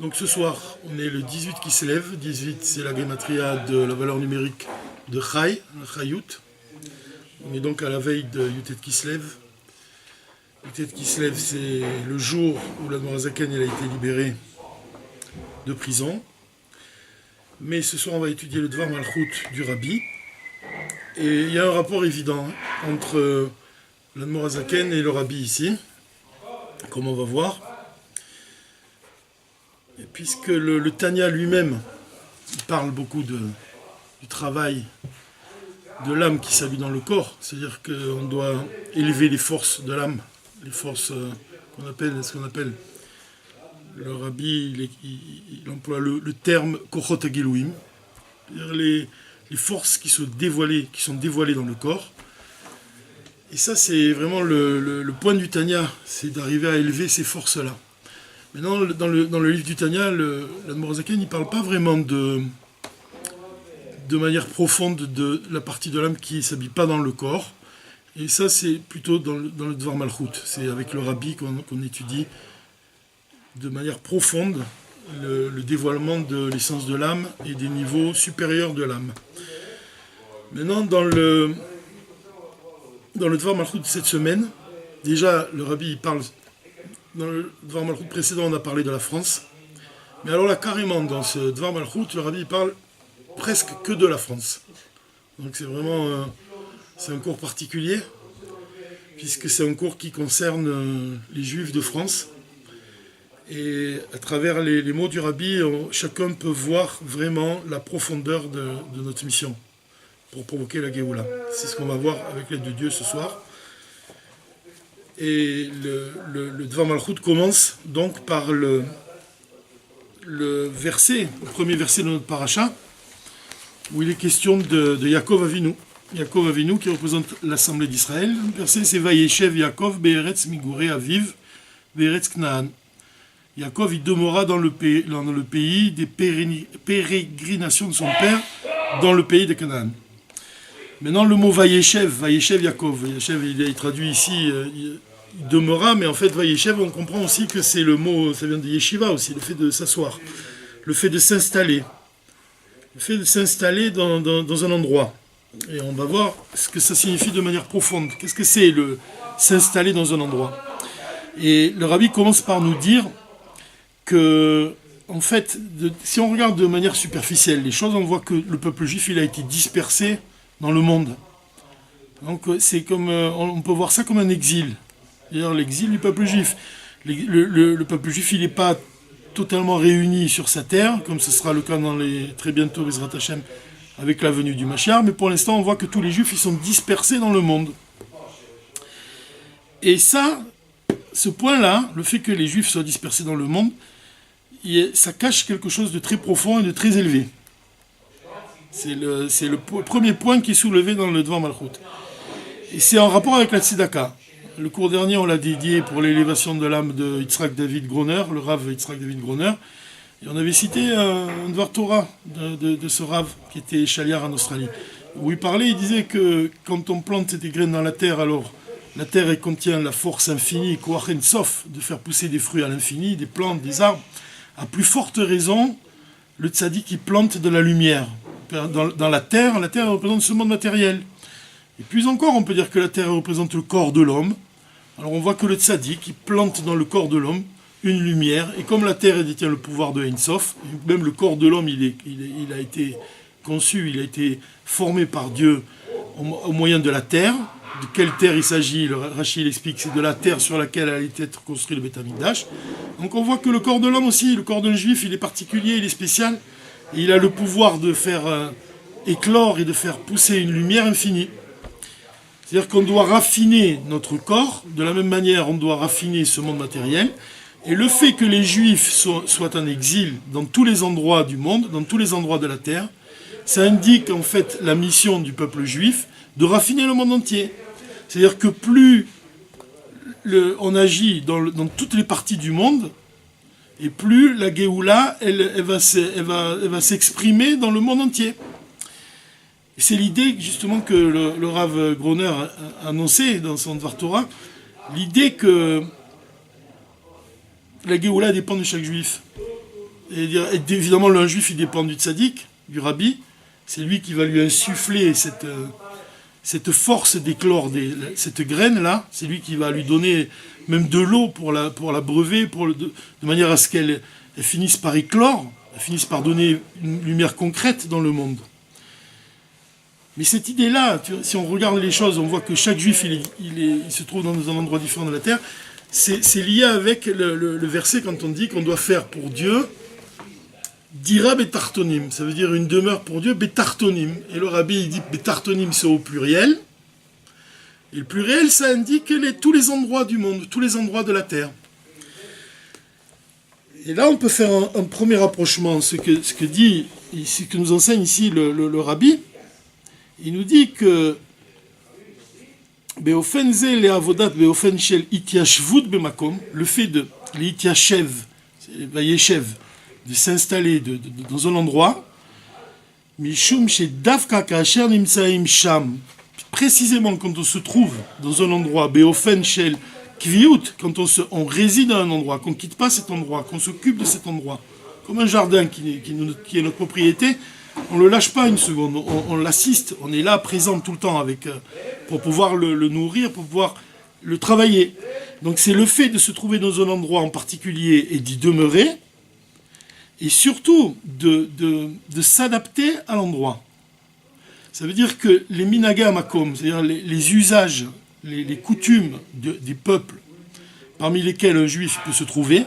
Donc ce soir, on est le 18 qui se lève. 18, c'est la gematria de la valeur numérique de Chai, Chayut. On est donc à la veille de Yutet Kislev. Yutet Kislev, c'est le jour où l'Admor HaZaken a été libéré de prison. Mais ce soir, on va étudier le Dvar Malchut du Rabbi. Et il y a un rapport évident entre l'Admor HaZaken et le Rabbi ici, comme on va voir. Et puisque le Tanya lui-même parle beaucoup du travail de l'âme qui s'habille dans le corps, c'est-à-dire qu'on doit élever les forces de l'âme, les forces qu'on appelle, le Rabbi, il emploie le terme Kochot HaGiluim, c'est-à-dire les forces qui sont dévoilées dans le corps. Et ça, c'est vraiment le point du Tanya, c'est d'arriver à élever ces forces-là. Maintenant, dans le livre du Tanya, l'Admor HaZaken, il ne parle pas vraiment de manière profonde de la partie de l'âme qui ne s'habille pas dans le corps. Et ça, c'est plutôt dans le Dvar Malchut. C'est avec le Rabbi qu'on étudie de manière profonde le dévoilement de l'essence de l'âme et des niveaux supérieurs de l'âme. Maintenant, dans le Dvar Malchut de cette semaine, déjà, le Rabbi il parle. Dans le Dvar Malchut précédent, on a parlé de la France. Mais alors là, carrément, dans ce Dvar Malchut, le Rabbi parle presque que de la France. Donc c'est vraiment c'est un cours particulier, puisque c'est un cours qui concerne les Juifs de France. Et à travers les mots du Rabbi, chacun peut voir vraiment la profondeur de notre mission pour provoquer la Géoula. C'est ce qu'on va voir avec l'aide de Dieu ce soir. Et le Dvar Malchut commence donc par le premier verset de notre paracha, où il est question de Yaakov Avinu. Yaakov Avinu qui représente l'assemblée d'Israël. Le verset c'est Vayeshev Yaakov be'eretz migurei aviv be'eretz Knaan. Yaakov il demeura dans le pays des pérégrinations de son père, dans le pays de Canaan. Maintenant, le mot Vayeshev Yaakov, Vayeshev, il est traduit ici, il demeura, mais en fait, Vayeshev, on comprend aussi que c'est le mot, ça vient de Yeshiva aussi, le fait de s'asseoir, le fait de s'installer, dans un endroit. Et on va voir ce que ça signifie de manière profonde. Qu'est-ce que c'est s'installer dans un endroit? Et le Rabbi commence par nous dire que, en fait, si on regarde de manière superficielle les choses, on voit que le peuple juif, il a été dispersé dans le monde. Donc c'est comme on peut voir ça comme un exil. D'ailleurs l'exil du peuple juif. Le peuple juif il n'est pas totalement réuni sur sa terre, comme ce sera le cas très bientôt Bezrat Hashem avec la venue du Mashiach, mais pour l'instant on voit que tous les juifs ils sont dispersés dans le monde. Et ça, ce point-là, le fait que les juifs soient dispersés dans le monde, ça cache quelque chose de très profond et de très élevé. C'est le premier point qui est soulevé dans le Dvar Malchut. Et c'est en rapport avec la Tzedaka. Le cours dernier, on l'a dédié pour l'élévation de l'âme de Yitzhak David Groner, le Rav Yitzhak David Groner. Et on avait cité un Dvar Torah de ce Rav qui était Shaliar en Australie. Où il disait que quand on plante des graines dans la terre, alors la terre elle contient la force infinie, Koach En Sof, de faire pousser des fruits à l'infini, des plantes, des arbres. À plus forte raison, le tzaddik qui plante de la lumière. Dans la terre représente ce monde matériel. Et plus encore, on peut dire que la terre représente le corps de l'homme. Alors on voit que le tzaddik, il plante dans le corps de l'homme une lumière. Et comme la terre détient le pouvoir de Ein Sof, même le corps de l'homme, il a été conçu, il a été formé par Dieu au moyen de la terre. De quelle terre il s'agit? Le Rashi l'explique, c'est de la terre sur laquelle allait être construit le Beth Amikdash. Donc on voit que le corps de l'homme aussi, le corps d'un juif, il est particulier, il est spécial. Et il a le pouvoir de faire éclore et de faire pousser une lumière infinie. C'est-à-dire qu'on doit raffiner notre corps, de la même manière on doit raffiner ce monde matériel. Et le fait que les Juifs soient en exil dans tous les endroits du monde, dans tous les endroits de la terre, ça indique en fait la mission du peuple juif de raffiner le monde entier. C'est-à-dire que plus on agit dans toutes les parties du monde, et plus la Géoula, elle va s'exprimer dans le monde entier. Et c'est l'idée justement que le Rav Groner a annoncé dans son Dvar Torah, l'idée que la Géoula dépend de chaque juif. Et évidemment, un juif, il dépend du tzaddik, du rabbi. C'est lui qui va lui insuffler cette force d'éclore cette graine-là. C'est lui qui va lui donner même de l'eau pour la breuver, de manière à ce qu'elle finisse par éclore, elle finisse par donner une lumière concrète dans le monde. Mais cette idée-là, si on regarde les choses, on voit que chaque juif, il se trouve dans un endroit différent de la terre. C'est lié avec le verset quand on dit qu'on doit faire pour Dieu dira betartonim. Ça veut dire une demeure pour Dieu, betartonim. Et le rabbi, il dit betartonim, c'est au pluriel. Et le pluriel, ça indique tous les endroits du monde, tous les endroits de la terre. Et là, on peut faire un premier rapprochement. Ce que nous enseigne ici le rabbi, il nous dit que le fait de l'itiashev, vayeshev, de s'installer dans un endroit, précisément quand on se trouve dans un endroit, quand on réside à un endroit, qu'on ne quitte pas cet endroit, qu'on s'occupe de cet endroit, comme un jardin qui est notre propriété, on ne le lâche pas une seconde, on l'assiste, on est là, présent tout le temps pour pouvoir le nourrir, pour pouvoir le travailler. Donc c'est le fait de se trouver dans un endroit en particulier et d'y demeurer, et surtout de s'adapter à l'endroit. Ça veut dire que les minaga makom, c'est-à-dire les usages, les coutumes des peuples parmi lesquels un juif peut se trouver,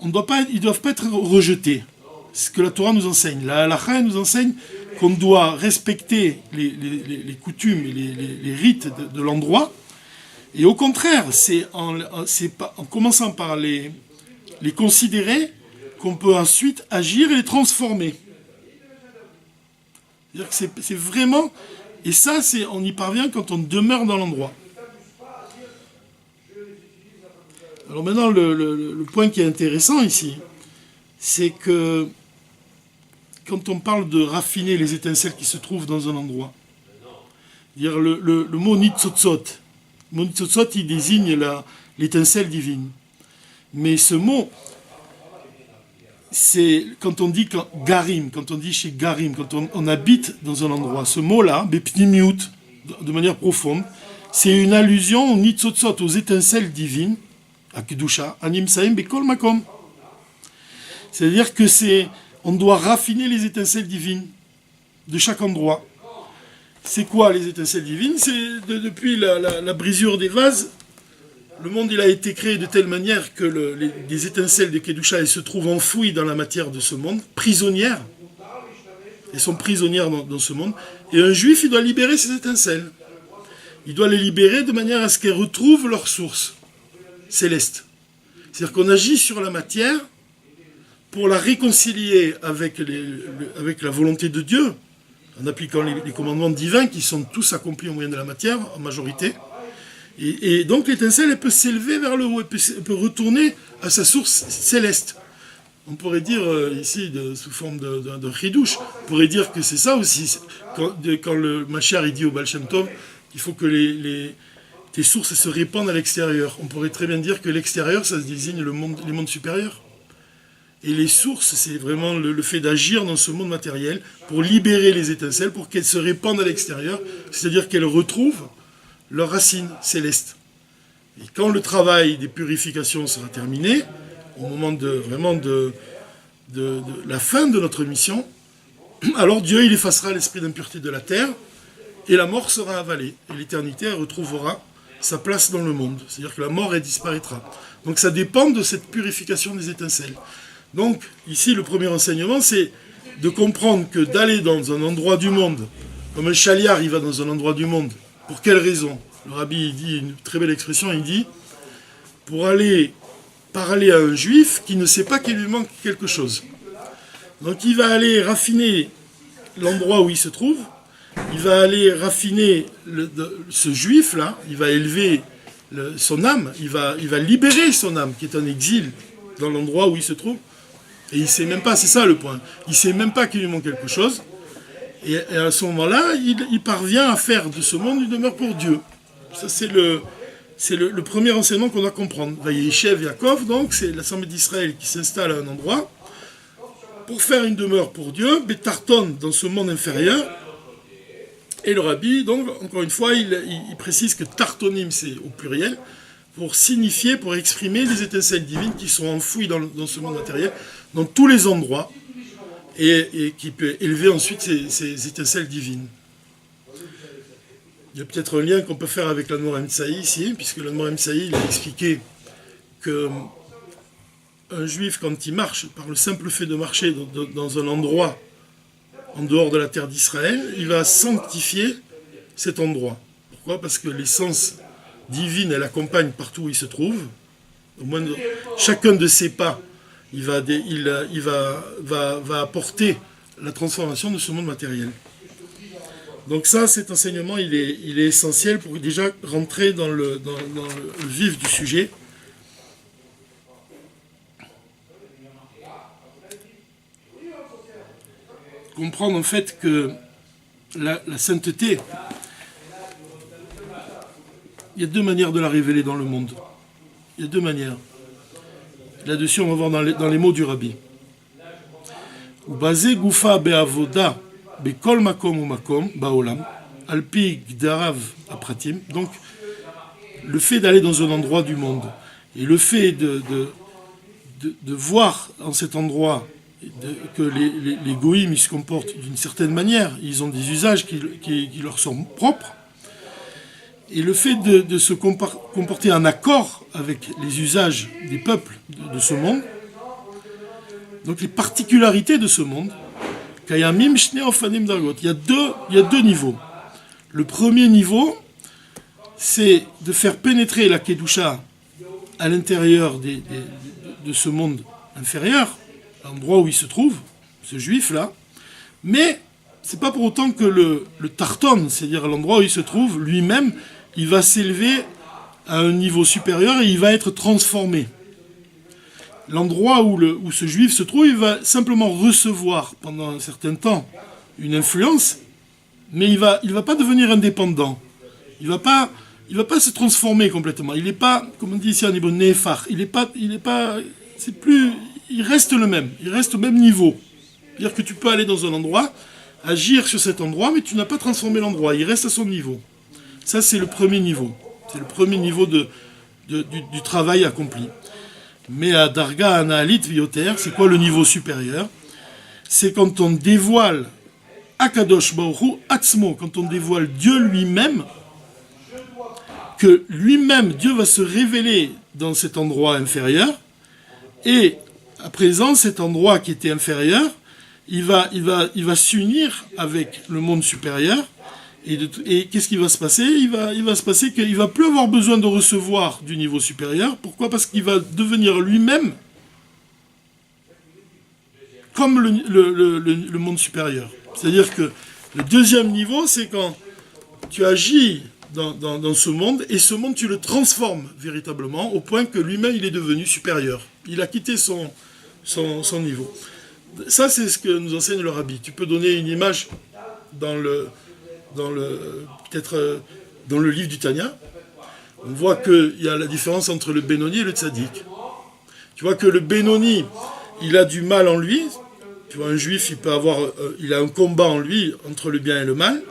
ils ne doivent pas être rejetés. C'est ce que la Torah nous enseigne. La halakha nous enseigne qu'on doit respecter les coutumes et les rites de l'endroit. Et au contraire, c'est en commençant par les considérer qu'on peut ensuite agir et les transformer. C'est-à-dire que c'est vraiment... Et ça, on y parvient quand on demeure dans l'endroit. Alors maintenant, le point qui est intéressant ici, c'est que quand on parle de raffiner les étincelles qui se trouvent dans un endroit, dire le mot nitzotzot, il désigne l'étincelle divine. Mais ce mot, c'est quand on dit garim, quand on dit chez garim, quand on habite dans un endroit, ce mot-là, bepnimiut, de manière profonde, c'est une allusion au nitzotzot, aux étincelles divines, à kedusha, anim saim bekol makom. C'est-à-dire que on doit raffiner les étincelles divines de chaque endroit. C'est quoi les étincelles divines? C'est depuis la brisure des vases, le monde il a été créé de telle manière que les étincelles de Kedusha elles se trouvent enfouies dans la matière de ce monde, prisonnières. Elles sont prisonnières dans ce monde. Et un juif, il doit libérer ces étincelles. Il doit les libérer de manière à ce qu'elles retrouvent leur source céleste. C'est-à-dire qu'on agit sur la matière pour la réconcilier avec la volonté de Dieu, en appliquant les commandements divins qui sont tous accomplis au moyen de la matière, en majorité. Et donc l'étincelle, elle peut s'élever vers le haut, elle peut retourner à sa source céleste. On pourrait dire ici, sous forme d'un chidouche, on pourrait dire que c'est ça aussi, quand le Machar il dit au Baal Shem Tov, il faut que tes sources se répandent à l'extérieur. On pourrait très bien dire que l'extérieur, ça se désigne les mondes supérieurs. Et les sources, c'est vraiment le fait d'agir dans ce monde matériel pour libérer les étincelles, pour qu'elles se répandent à l'extérieur, c'est-à-dire qu'elles retrouvent leurs racines célestes. Et quand le travail des purifications sera terminé, au moment de la fin de notre mission, alors Dieu il effacera l'esprit d'impureté de la terre et la mort sera avalée. Et l'éternité retrouvera sa place dans le monde. C'est-à-dire que la mort elle disparaîtra. Donc ça dépend de cette purification des étincelles. Donc ici le premier enseignement c'est de comprendre que d'aller dans un endroit du monde, comme un chaliard il va dans un endroit du monde, pour quelle raison? Le rabbi il dit une très belle expression, il dit pour aller parler à un juif qui ne sait pas qu'il lui manque quelque chose. Donc il va aller raffiner l'endroit où il se trouve, il va aller raffiner ce juif-là, il va élever son âme, il va libérer son âme qui est en exil dans l'endroit où il se trouve. Et il ne sait même pas, c'est ça le point, il ne sait même pas qu'il lui manque quelque chose. Et à ce moment-là, il parvient à faire de ce monde une demeure pour Dieu. Ça, c'est le premier enseignement qu'on doit comprendre. Vayeshev Yaakov, donc, c'est l'Assemblée d'Israël qui s'installe à un endroit. pour faire une demeure pour Dieu, Betarton dans ce monde inférieur. Et le rabbi, donc, encore une fois, il précise que Tartonim, c'est au pluriel, pour signifier, pour exprimer les étincelles divines qui sont enfouies dans ce monde matériel, dans tous les endroits, et qui peut élever ensuite ces étincelles divines. Il y a peut-être un lien qu'on peut faire avec l'Admor Emsaï ici, puisque l'Admor Emsaï il a expliqué que un juif, quand il marche, par le simple fait de marcher dans un endroit en dehors de la terre d'Israël, il va sanctifier cet endroit. Pourquoi ? Parce que l'essence divine, elle accompagne partout où il se trouve. Au moins, chacun de ses pas, il va apporter la transformation de ce monde matériel. Donc ça, cet enseignement, il est essentiel pour déjà rentrer dans le vif du sujet. Comprendre en fait que la sainteté, il y a deux manières de la révéler dans le monde. Il y a deux manières. Là-dessus, on va voir dans les mots du rabbi. Basé goufa be'avoda be'kol makom ou makom ba'olam alpi gdarav apratim. Donc, le fait d'aller dans un endroit du monde et le fait de voir en cet endroit que les goïms ils se comportent d'une certaine manière, ils ont des usages qui leur sont propres, et le fait de se comporter en accord avec les usages des peuples de ce monde, donc les particularités de ce monde, il y a deux niveaux. Le premier niveau, c'est de faire pénétrer la Kedusha à l'intérieur de ce monde inférieur, l'endroit où il se trouve, ce juif-là, mais c'est pas pour autant que le Tarton, c'est-à-dire l'endroit où il se trouve, lui-même, il va s'élever à un niveau supérieur et il va être transformé. L'endroit où ce juif se trouve, il va simplement recevoir pendant un certain temps une influence, mais il va pas devenir indépendant. Il va pas se transformer complètement. Il n'est pas, comme on dit ici en hébreu, néfar. Il reste le même. Il reste au même niveau. C'est-à-dire que tu peux aller dans un endroit, agir sur cet endroit, mais tu n'as pas transformé l'endroit. Il reste à son niveau. Ça, c'est le premier niveau. C'est le premier niveau du travail accompli. Mais à Darga Anaalit Vioter, c'est quoi le niveau supérieur ? C'est quand on dévoile Akadosh Baruch Hu Atzmo, quand on dévoile Dieu lui-même, que lui-même, Dieu va se révéler dans cet endroit inférieur, et à présent, cet endroit qui était inférieur, il va s'unir avec le monde supérieur, et qu'est-ce qui va se passer ? Il va se passer qu'il ne va plus avoir besoin de recevoir du niveau supérieur. Pourquoi ? Parce qu'il va devenir lui-même comme le monde supérieur. C'est-à-dire que le deuxième niveau, c'est quand tu agis dans ce monde, et ce monde, tu le transformes véritablement, au point que lui-même, il est devenu supérieur. Il a quitté son niveau. Ça, c'est ce que nous enseigne le rabbi. Tu peux donner une image dans le livre du Tanya. On voit qu'il y a la différence entre le Benoni et le Tzadik. Tu vois que le Benoni, il a du mal en lui. Tu vois, un juif, il a un combat en lui entre le bien et le mal.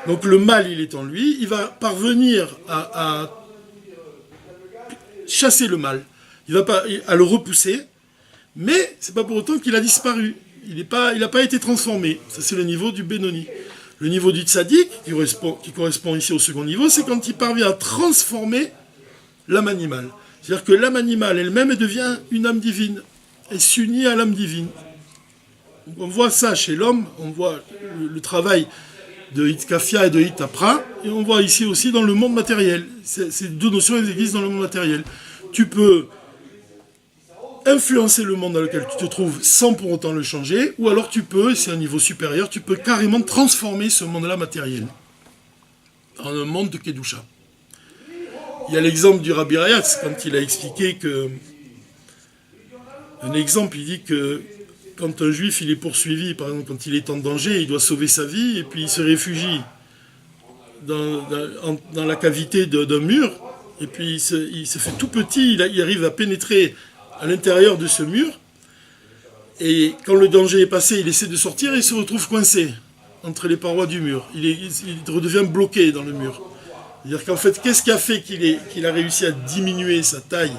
Donc le mal, il est en lui. Il va parvenir à chasser le mal. Il va pas à le repousser. Mais c'est pas pour autant qu'il a disparu. Il n'a pas été transformé. Ça, c'est le niveau du Benoni. Le niveau du tzaddik, qui correspond ici au second niveau, c'est quand il parvient à transformer l'âme animale. C'est-à-dire que l'âme animale elle-même, elle devient une âme divine. Elle s'unit à l'âme divine. On voit ça chez l'homme, on voit le travail de Hitkafia et de Hitapra, et on voit ici aussi dans le monde matériel. Ces deux notions, elles existent dans le monde matériel. Tu peux influencer le monde dans lequel tu te trouves sans pour autant le changer, ou alors tu peux, c'est un niveau supérieur, tu peux carrément transformer ce monde-là matériel en un monde de Kedusha. Il y a l'exemple du Rabbi Rayatz, quand il a expliqué que... Un exemple, il dit que quand un juif il est poursuivi, par exemple quand il est en danger, il doit sauver sa vie, et puis il se réfugie dans la cavité d'un mur, et puis il se fait tout petit, il arrive à pénétrer à l'intérieur de ce mur, Et quand le danger est passé, il essaie de sortir et il se retrouve coincé entre les parois du mur. Il redevient bloqué dans le mur. C'est-à-dire qu'en fait, qu'est-ce qui a fait qu'il a réussi à diminuer sa taille,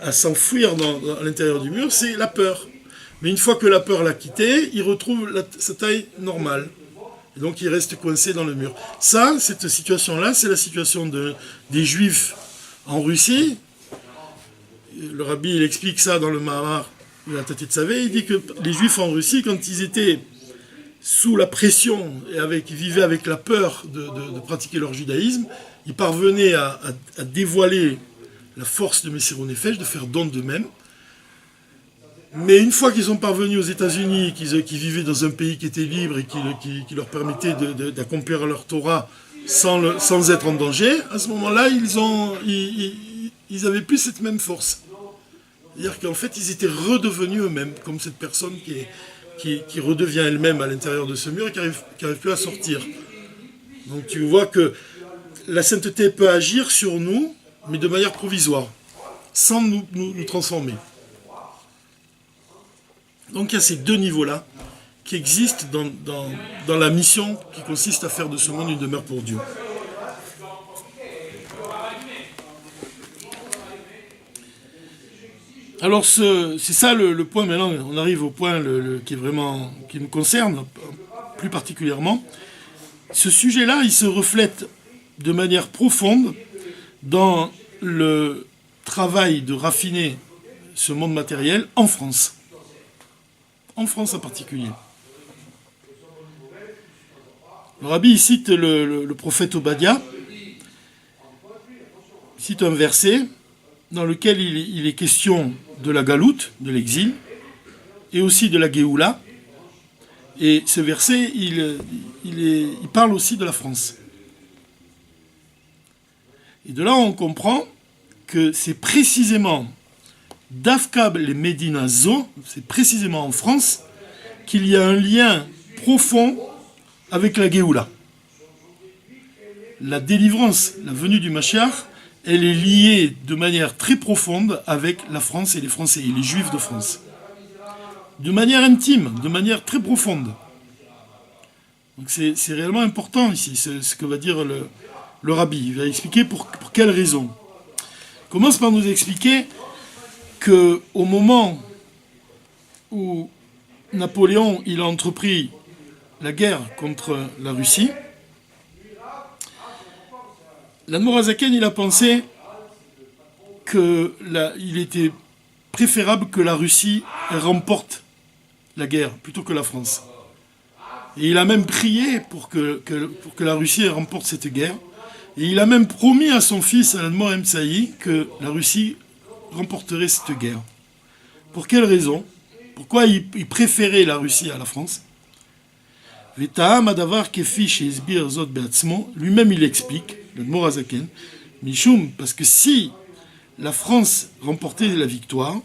à s'enfuir à l'intérieur du mur? C'est la peur. Mais une fois que la peur l'a quitté, il retrouve sa taille normale. Et donc il reste coincé dans le mur. Ça, cette situation-là, c'est la situation des Juifs en Russie. Le rabbi, il explique ça dans le Mahamar de la Tati de Savé. Il dit que les Juifs en Russie, quand ils étaient sous la pression et vivaient avec la peur de pratiquer leur judaïsme, ils parvenaient à dévoiler la force de Messirou Nefesh, de faire don d'eux-mêmes. Mais une fois qu'ils sont parvenus aux États-Unis, qu'ils vivaient dans un pays qui était libre et qui leur permettait d'accomplir leur Torah sans être en danger, à ce moment-là, ils n'avaient plus cette même force. C'est-à-dire qu'en fait, ils étaient redevenus eux-mêmes, comme cette personne qui redevient elle-même à l'intérieur de ce mur et qui n'arrive plus à sortir. Donc tu vois que la sainteté peut agir sur nous, mais de manière provisoire, sans nous transformer. Donc il y a ces deux niveaux-là qui existent dans la mission qui consiste à faire de ce monde une demeure pour Dieu. Alors c'est ça le point. Maintenant on arrive au point qui nous concerne plus particulièrement. Ce sujet-là, il se reflète de manière profonde dans le travail de raffiner ce monde matériel en France. En France en particulier. Le rabbi cite le prophète Obadiah. Il cite un verset dans lequel il est question de la galoute, de l'exil, et aussi de la Géoula. Et ce verset, il parle aussi de la France. Et de là, on comprend que c'est précisément d'Afkab les Medina Zo, c'est précisément en France, qu'il y a un lien profond avec la Géoula. La délivrance, la venue du Mashiach, elle est liée de manière très profonde avec la France et les Français, et les Juifs de France. De manière intime, de manière très profonde. Donc c'est réellement important ici, ce que va dire le rabbi. Il va expliquer pour quelles raisons. Il commence par nous expliquer qu'au moment où Napoléon il a entrepris la guerre contre la Russie, l'Admor HaZaken il a pensé qu'il était préférable que la Russie remporte la guerre plutôt que la France. Et il a même prié pour que la Russie remporte cette guerre. Et il a même promis à son fils, Admor Emtsaï, que la Russie remporterait cette guerre. Pour quelle raison? Pourquoi il préférait la Russie à la France? Lui-même il explique, l'Admor HaZaken, Mishum, parce que si la France remportait la victoire,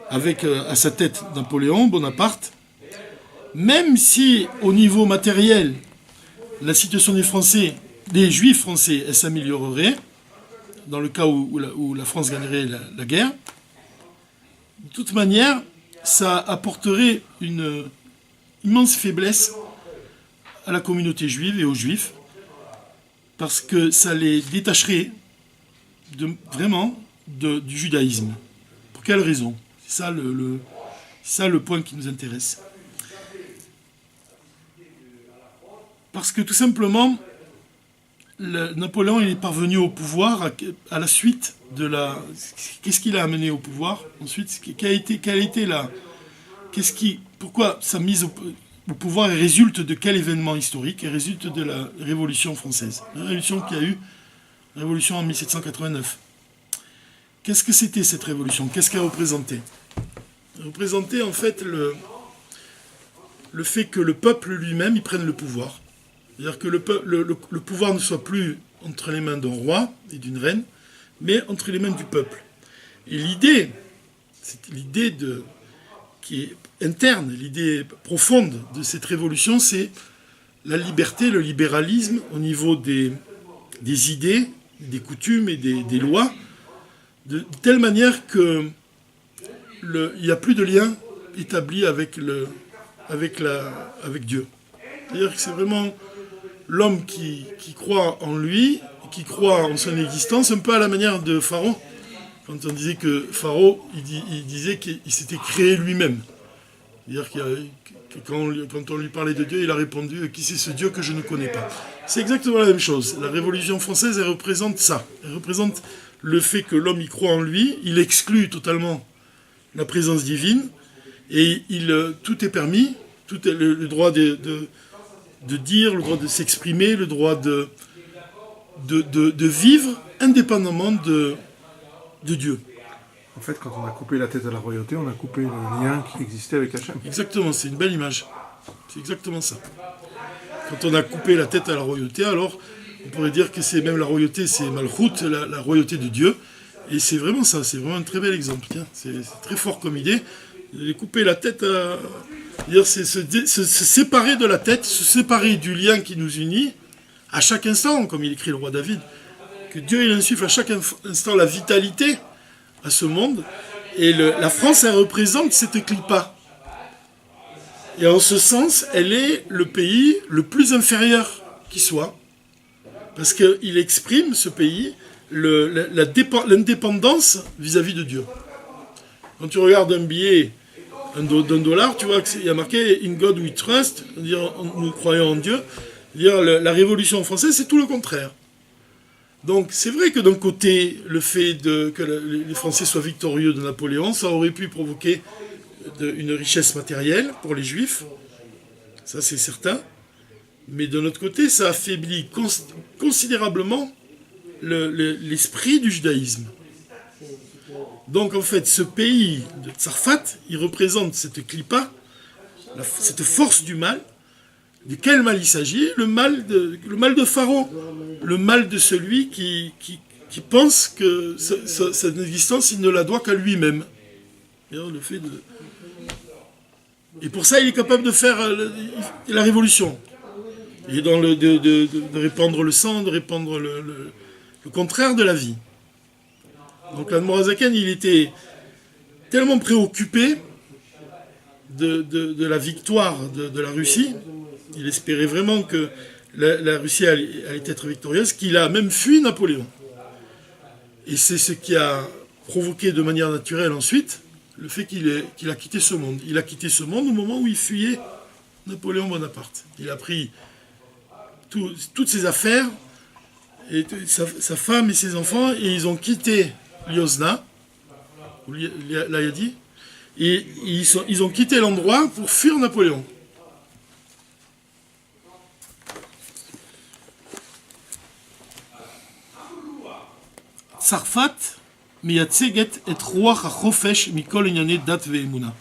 avec à sa tête Napoléon Bonaparte, même si au niveau matériel, la situation des Juifs français, elle s'améliorerait, dans le cas où la France gagnerait la guerre, de toute manière, ça apporterait une immense faiblesse à la communauté juive et aux Juifs, parce que ça les détacherait vraiment du judaïsme. Pour quelle raison? C'est ça le point qui nous intéresse. Parce que tout simplement, Napoléon il est parvenu au pouvoir à la suite de la... Qu'est-ce qu'il a amené au pouvoir ensuite? Pourquoi sa mise au pouvoir résulte de quel événement historique? Elle résulte de la Révolution française. La révolution qu'il y a eu, la révolution en 1789. Qu'est-ce que c'était cette révolution? Qu'est-ce qu'elle représentait? Elle représentait en fait le fait que le peuple lui-même il prenne le pouvoir. C'est-à-dire que le pouvoir ne soit plus entre les mains d'un roi et d'une reine, mais entre les mains du peuple. Et l'idée, c'est l'idée qui est interne, l'idée profonde de cette révolution, c'est la liberté, le libéralisme au niveau des idées, des coutumes et des lois, de telle manière qu'il n'y a plus de lien établi avec Dieu. C'est-à-dire que c'est vraiment l'homme qui croit en lui, qui croit en son existence, un peu à la manière de Pharaon. Quand on disait que Pharaon, il disait qu'il s'était créé lui-même. C'est-à-dire que quand on lui parlait de Dieu, il a répondu « Qui c'est ce Dieu que je ne connais pas ?» C'est exactement la même chose. La Révolution française, elle représente ça. Elle représente le fait que l'homme y croit en lui, il exclut totalement la présence divine, et tout est permis, tout est le droit de dire, le droit de s'exprimer, le droit de vivre indépendamment de Dieu. En fait, quand on a coupé la tête à la royauté, on a coupé le lien qui existait avec Hachem. Exactement, c'est une belle image. C'est exactement ça. Quand on a coupé la tête à la royauté, alors on pourrait dire que c'est même la royauté, c'est Malchut, la royauté de Dieu. Et c'est vraiment ça, c'est vraiment un très bel exemple. Tiens, c'est très fort comme idée. Couper la tête, c'est se séparer de la tête, se séparer du lien qui nous unit à chaque instant, comme il écrit le roi David. Que Dieu il insuffle à chaque instant la vitalité à ce monde. Et la France, elle représente cette clipa. Et en ce sens, elle est le pays le plus inférieur qui soit. Parce qu'il exprime, ce pays, l'indépendance vis-à-vis de Dieu. Quand tu regardes un billet d'un dollar, tu vois qu'il y a marqué « In God we trust », c'est-à-dire « nous croyons en Dieu ». La Révolution française, c'est tout le contraire. Donc c'est vrai que d'un côté, le fait que les Français soient victorieux de Napoléon, ça aurait pu provoquer une richesse matérielle pour les Juifs, ça c'est certain, mais de l'autre côté, ça affaiblit considérablement l'esprit du judaïsme. Donc en fait, ce pays de Tsarfat, il représente cette clipa, cette force du mal. De quel mal il s'agit? Le mal de Pharaon, le mal de celui qui pense que sa existence, il ne la doit qu'à lui-même. Et pour ça, il est capable de faire la révolution. Et de répandre le sang, de répandre le contraire de la vie. Donc l'Admorazaken, il était tellement préoccupé de la victoire de la Russie, il espérait vraiment que la Russie allait être victorieuse, qu'il a même fui Napoléon. Et c'est ce qui a provoqué de manière naturelle ensuite le fait qu'il a quitté ce monde. Il a quitté ce monde au moment où il fuyait Napoléon Bonaparte. Il a pris toutes ses affaires, et sa femme et ses enfants, et ils ont quitté Liozna, ou l'Ayadi, et ils ont quitté l'endroit pour fuir Napoléon. Tsarfat miyatseget et ruach hachofesh mikol inyane dat ve'emuna.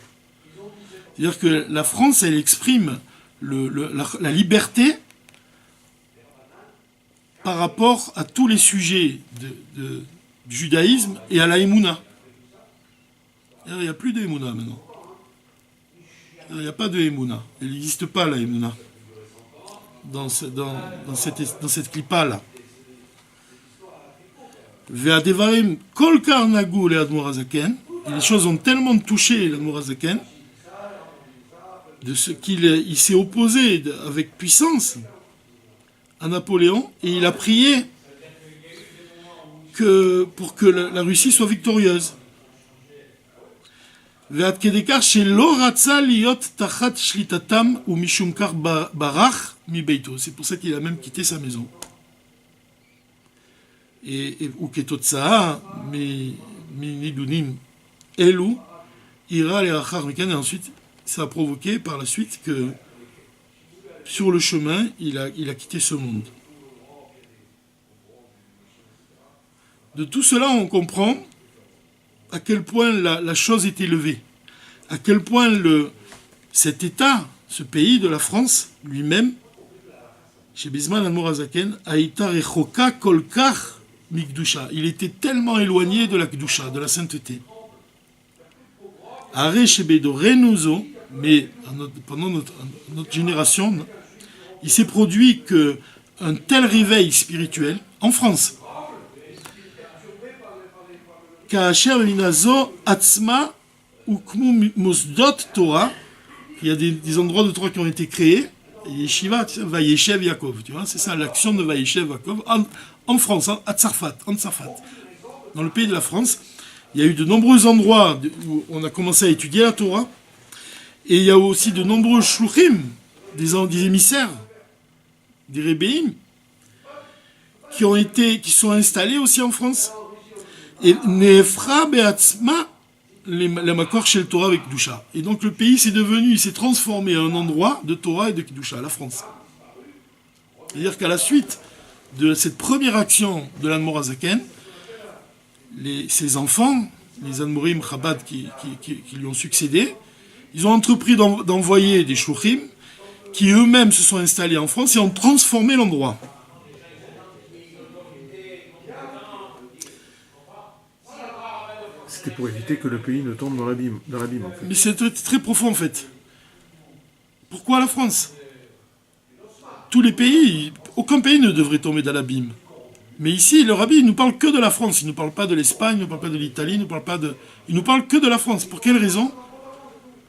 C'est-à-dire que la France, elle exprime la liberté par rapport à tous les sujets du judaïsme et à la Emouna. Il n'y a plus de Emouna maintenant. Il n'y a pas de Emouna. Il n'existe pas la Emouna dans cette clipa-là. Ve'adevarim kol kar nagu le Admorazaken. Les choses ont tellement touché l'Admorazaken de ce qu'il s'est opposé avec puissance à Napoléon, et il a prié pour que la Russie soit victorieuse. C'est pour ça qu'il a même quitté sa maison. Et ensuite, ça a provoqué par la suite que sur le chemin, il a quitté ce monde. De tout cela, on comprend à quel point la chose est élevée, à quel point cet État, ce pays de la France, lui-même, chez Bisman Admorazaken, Aïta Rechoka Kolkar Mikdusha. Il était tellement éloigné de la Kdusha, de la sainteté. Are Shebedo Renouzo, mais pendant notre génération, il s'est produit un tel réveil spirituel en France. Ka'asher minazo atzma Ukmu Mosdot Torah, il y a des endroits de Torah qui ont été créés, et Yeshiva, Vayeshev Yaakov, tu vois, c'est ça l'action de Vayeshev Yaakov, en France, à Tzarfat, dans le pays de la France. Il y a eu de nombreux endroits où on a commencé à étudier la Torah, et il y a aussi de nombreux shluchim, des émissaires, des rébéim, qui sont installés aussi en France. Et Nefra Beatzma, les Makor Shel Torah avec Kedusha. Et donc le pays il s'est transformé en un endroit de Torah et de Kedusha, la France. C'est-à-dire qu'à la suite de cette première action de l'Admor HaZaken, ses enfants, les Admorim Chabad qui lui ont succédé, ils ont entrepris d'envoyer des shluchim qui eux-mêmes se sont installés en France et ont transformé l'endroit. C'était pour éviter que le pays ne tombe dans l'abîme en fait. Mais c'est très profond en fait. Pourquoi la France? Tous les pays, aucun pays ne devrait tomber dans l'abîme. Mais ici, le rabbi, il ne nous parle que de la France. Il ne nous parle pas de l'Espagne, il ne nous parle pas de l'Italie, il ne nous parle que de la France. Pour quelle raison?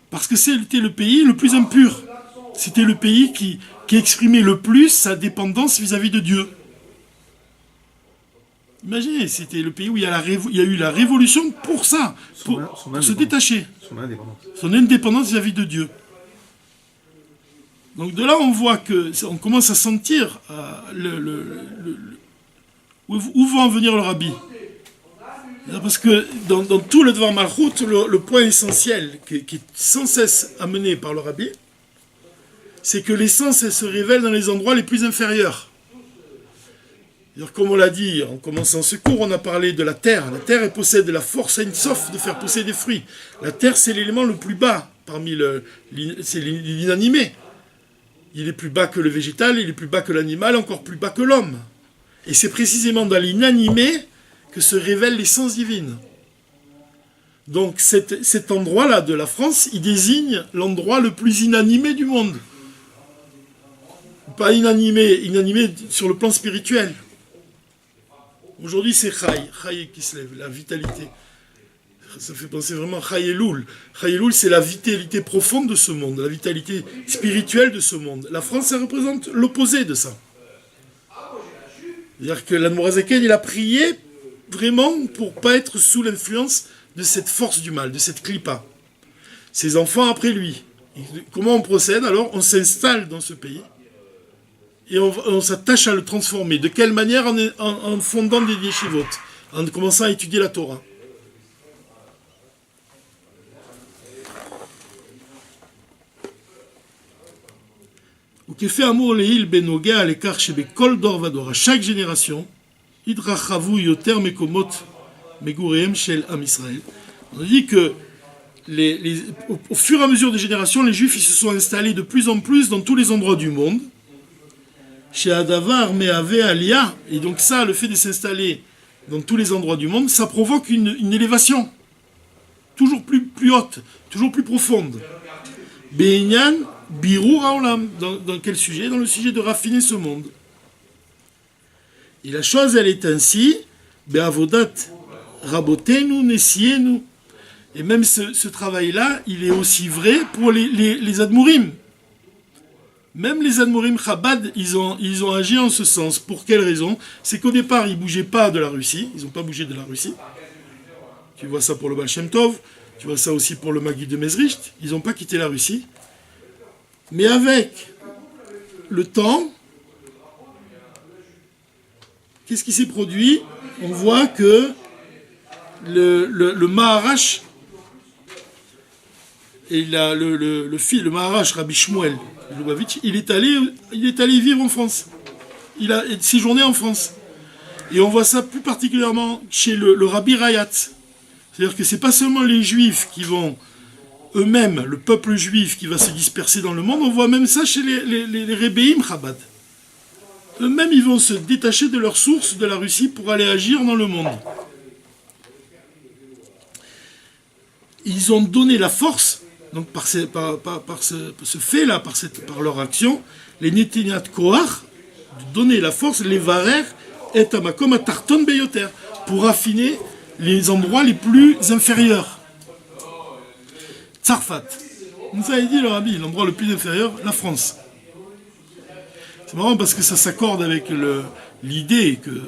Parce que c'était le pays le plus impur. C'était le pays qui exprimait le plus sa dépendance vis-à-vis de Dieu. Imaginez, c'était le pays où il y a eu la révolution pour ça, pour se détacher. Son indépendance vis-à-vis de Dieu. Donc de là, on voit on commence à sentir où va en venir le rabbi. Parce que dans tout le Dvar Malchut, le point essentiel qui est sans cesse amené par le rabbi, c'est que l'essence, elle se révèle dans les endroits les plus inférieurs. Comme on l'a dit, en commençant ce cours, on a parlé de la terre. La terre, elle possède la force Ein Sof de faire pousser des fruits. La terre, c'est l'élément le plus bas parmi c'est l'inanimé. Il est plus bas que le végétal, il est plus bas que l'animal, encore plus bas que l'homme. Et c'est précisément dans l'inanimé que se révèle l'essence divine. Donc cet endroit-là de la France, il désigne l'endroit le plus inanimé du monde. Pas inanimé sur le plan spirituel. Aujourd'hui, c'est Chai qui se lève, la vitalité. Ça fait penser vraiment à Chai Elul. Chai Elul, c'est la vitalité profonde de ce monde, la vitalité spirituelle de ce monde. La France, ça représente l'opposé de ça. C'est-à-dire que l'Admor HaZaken, il a prié vraiment pour ne pas être sous l'influence de cette force du mal, de cette clipa. Ses enfants après lui. Et comment on procède alors? On s'installe dans ce pays. Et on s'attache à le transformer. De quelle manière? En fondant des yeshivot, en commençant à étudier la Torah. À chaque génération, on dit que au fur et à mesure des générations, les Juifs ils se sont installés de plus en plus dans tous les endroits du monde. Chez Adavar, Meave, Alia, et donc ça, le fait de s'installer dans tous les endroits du monde, ça provoque une élévation, toujours plus haute, toujours plus profonde. Be'inyan, Birur Haolam, dans quel sujet? Dans le sujet de raffiner ce monde. Et la chose, elle est ainsi, Be'avodat, Rabotenu, Nesienu, et même ce travail-là, il est aussi vrai pour les Admourim. Même les Admorim Chabad, ils ont agi en ce sens. Pour quelle raison? C'est qu'au départ, ils ne bougeaient pas de la Russie. Ils n'ont pas bougé de la Russie. Tu vois ça pour le Baal Shem Tov. Tu vois ça aussi pour le Maggid de Mezricht. Ils n'ont pas quitté la Russie. Mais avec le temps, qu'est-ce qui s'est produit? On voit que le Maharash, et le Maharash Rabbi Shmuel Lubavitch, il est allé vivre en France. Il a séjourné en France. Et on voit ça plus particulièrement chez le Rabbi Rayat. C'est-à-dire que ce n'est pas seulement les Juifs qui vont, eux-mêmes, le peuple juif qui va se disperser dans le monde, on voit même ça chez les Rebbeim Chabad. Eux-mêmes, ils vont se détacher de leur source, de la Russie, pour aller agir dans le monde. Ils ont donné la force. Donc par ce fait-là, par leur action, les Netiniat Kohar, de donner la force, les Varer, et Amakom Tarton Beyoter, pour affiner les endroits les plus inférieurs. Tzarfat. Comme ça, il dit le rabbi, l'endroit le plus inférieur, la France. C'est marrant parce que ça s'accorde avec l'idée que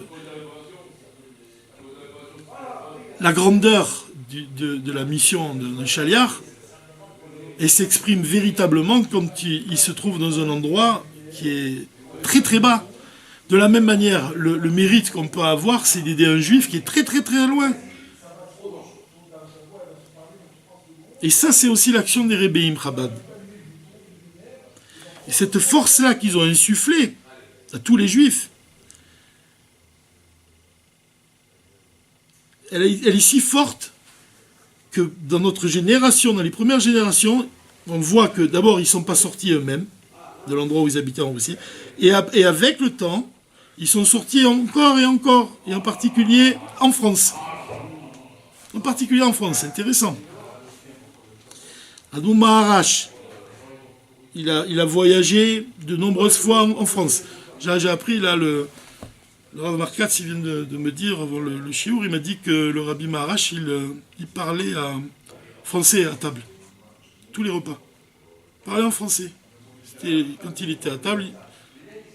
la grandeur de la mission d'un chaliar, elle s'exprime véritablement quand il se trouve dans un endroit qui est très très bas. De la même manière, le mérite qu'on peut avoir, c'est d'aider un juif qui est très très très loin. Et ça, c'est aussi l'action des Rebbeim Chabad. Et cette force-là qu'ils ont insufflée à tous les juifs, elle est si forte que dans notre génération, dans les premières générations, on voit que d'abord, ils ne sont pas sortis eux-mêmes de l'endroit où ils habitaient en Russie. Et avec le temps, ils sont sortis encore et encore, et en particulier en France. En particulier en France, c'est intéressant. Adou Maharash, il a voyagé de nombreuses fois en France. J'ai appris là, le Rav Markatz, il vient de me dire avant le shiur, il m'a dit que le Rabbi Maharash, il parlait français à table. Tous les repas. Il parlait en français. Quand il était à table,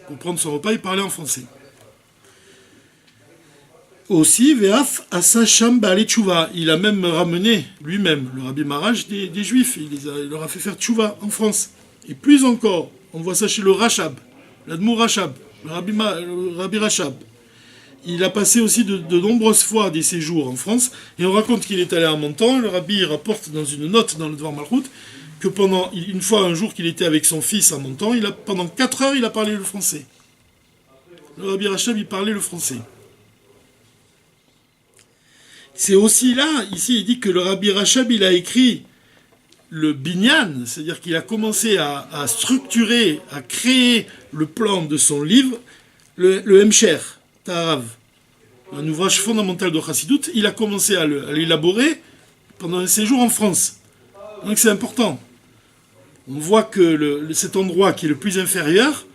pour prendre son repas, il parlait en français. Aussi, Ve'af Asa Sham Ba'alei Tshuva. Il a même ramené lui-même, le Rabbi Maharash, des Juifs. Il leur a fait faire Tshuva en France. Et plus encore, on voit ça chez le Rachab, l'Admour Rachab, le Rabbi Rachab. Il a passé aussi de nombreuses fois des séjours en France. Et on raconte qu'il est allé à Menton. Le Rabbi rapporte dans une note dans le Dvar Malchut que un jour qu'il était avec son fils à Menton, pendant 4 heures, il a parlé le français. Le Rabbi Rachab, il parlait le français. C'est aussi là, ici, il dit que le Rabbi Rachab, il a écrit le Binyan, c'est-à-dire qu'il a commencé à structurer, à créer le plan de son livre, le Hemsher, Taharav, un ouvrage fondamental de Chassidut. Il a commencé à l'élaborer pendant un séjour en France. Donc c'est important. On voit que cet endroit qui est le plus inférieur,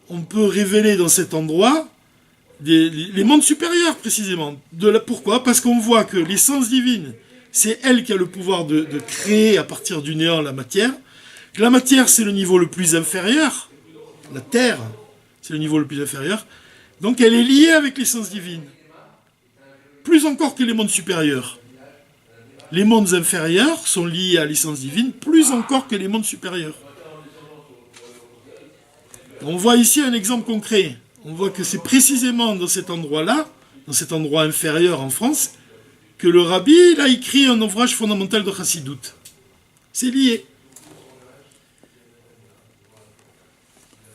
on peut révéler dans cet endroit les mondes supérieurs, précisément. Pourquoi ? Parce qu'on voit que l'essence divine, c'est elle qui a le pouvoir de créer à partir du néant la matière. La matière, c'est le niveau le plus inférieur. La terre, c'est le niveau le plus inférieur. Donc elle est liée avec l'essence divine. Plus encore que les mondes supérieurs. Les mondes inférieurs sont liés à l'essence divine, plus encore que les mondes supérieurs. On voit ici un exemple concret. On voit que c'est précisément dans cet endroit-là, dans cet endroit inférieur en France, que le Rabbi il a écrit un ouvrage fondamental de Chassidut. C'est lié.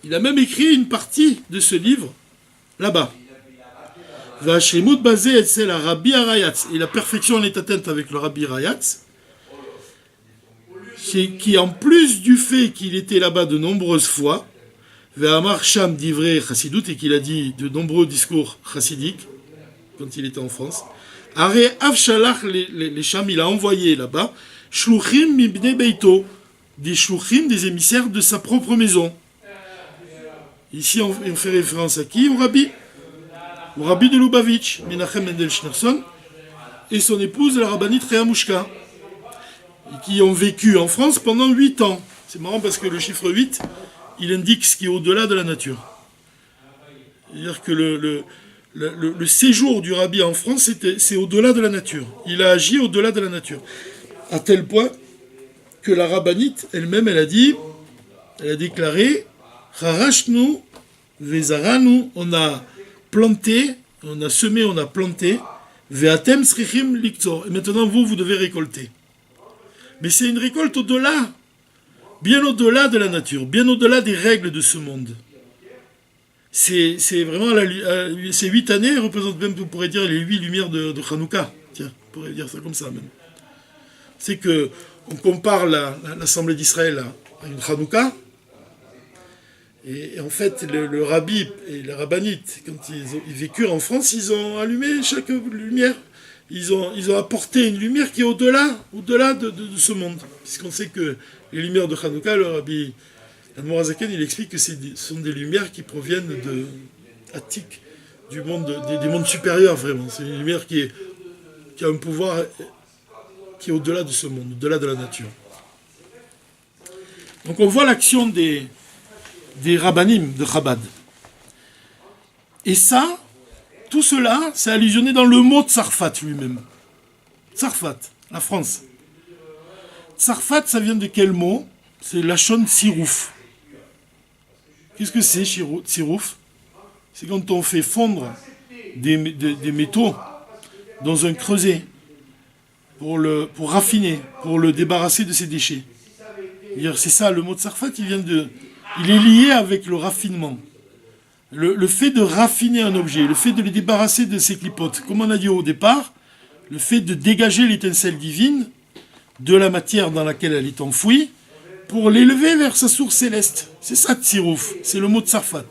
Il a même écrit une partie de ce livre là-bas. Vashlimut basé etzel Rabbi Arayatz. Et la perfection en est atteinte avec le Rabbi Arayatz, qui en plus du fait qu'il était là-bas de nombreuses fois, Ve'amar Sham divrei Chassidut, et qu'il a dit de nombreux discours chassidiques quand il était en France. Are Avshalach les Sham, il a envoyé là-bas Shluchim mibnei beito, des shluchim, des émissaires de sa propre maison. Ici on fait référence à qui ? Au Rabbi de Lubavitch, Menachem Mendel Schneerson, et son épouse, la rabbinite Réa Mouchka, qui ont vécu en France pendant 8 ans. C'est marrant parce que le chiffre 8, il indique ce qui est au-delà de la nature. C'est-à-dire que le séjour du Rabbi en France, c'est au-delà de la nature. Il a agi au-delà de la nature. À tel point que la rabbinite elle-même, elle a déclaré « Charashnu vezaranu » on a planté, on a semé, on a planté, ve'atem srichim liktzor. Et maintenant, vous devez récolter. Mais c'est une récolte au-delà, bien au-delà de la nature, bien au-delà des règles de ce monde. C'est vraiment, ces 8 années représentent même, on pourrait dire, les 8 lumières de Hanouka. Tiens, on pourrait dire ça comme ça même. C'est que, on compare l'Assemblée d'Israël à une Hanouka. Et en fait, le rabbi et la rabbinite, quand ils vécurent en France, ils ont allumé chaque lumière. Ils ont apporté une lumière qui est au-delà de ce monde. Puisqu'on sait que les lumières de Hanouka, le rabbi Admor Hazaken, il explique que ce sont des lumières qui proviennent de Attik, des mondes supérieurs, vraiment. C'est une lumière qui a un pouvoir qui est au-delà de ce monde, au-delà de la nature. Donc on voit l'action des rabbanim de Chabad. Et ça, tout cela, c'est allusionné dans le mot Tsarfat lui-même. Tsarfat, la France. Tsarfat, ça vient de quel mot? C'est Lachon Tsirouf. Qu'est-ce que c'est, Tsirouf? C'est quand on fait fondre des métaux dans un creuset pour raffiner, pour le débarrasser de ses déchets. C'est ça, le mot Tsarfat, il est lié avec le raffinement. Le fait de raffiner un objet, le fait de le débarrasser de ses clipotes, comme on a dit au départ, le fait de dégager l'étincelle divine de la matière dans laquelle elle est enfouie pour l'élever vers sa source céleste. C'est ça, Tsirouf, c'est le mot Tsarfat.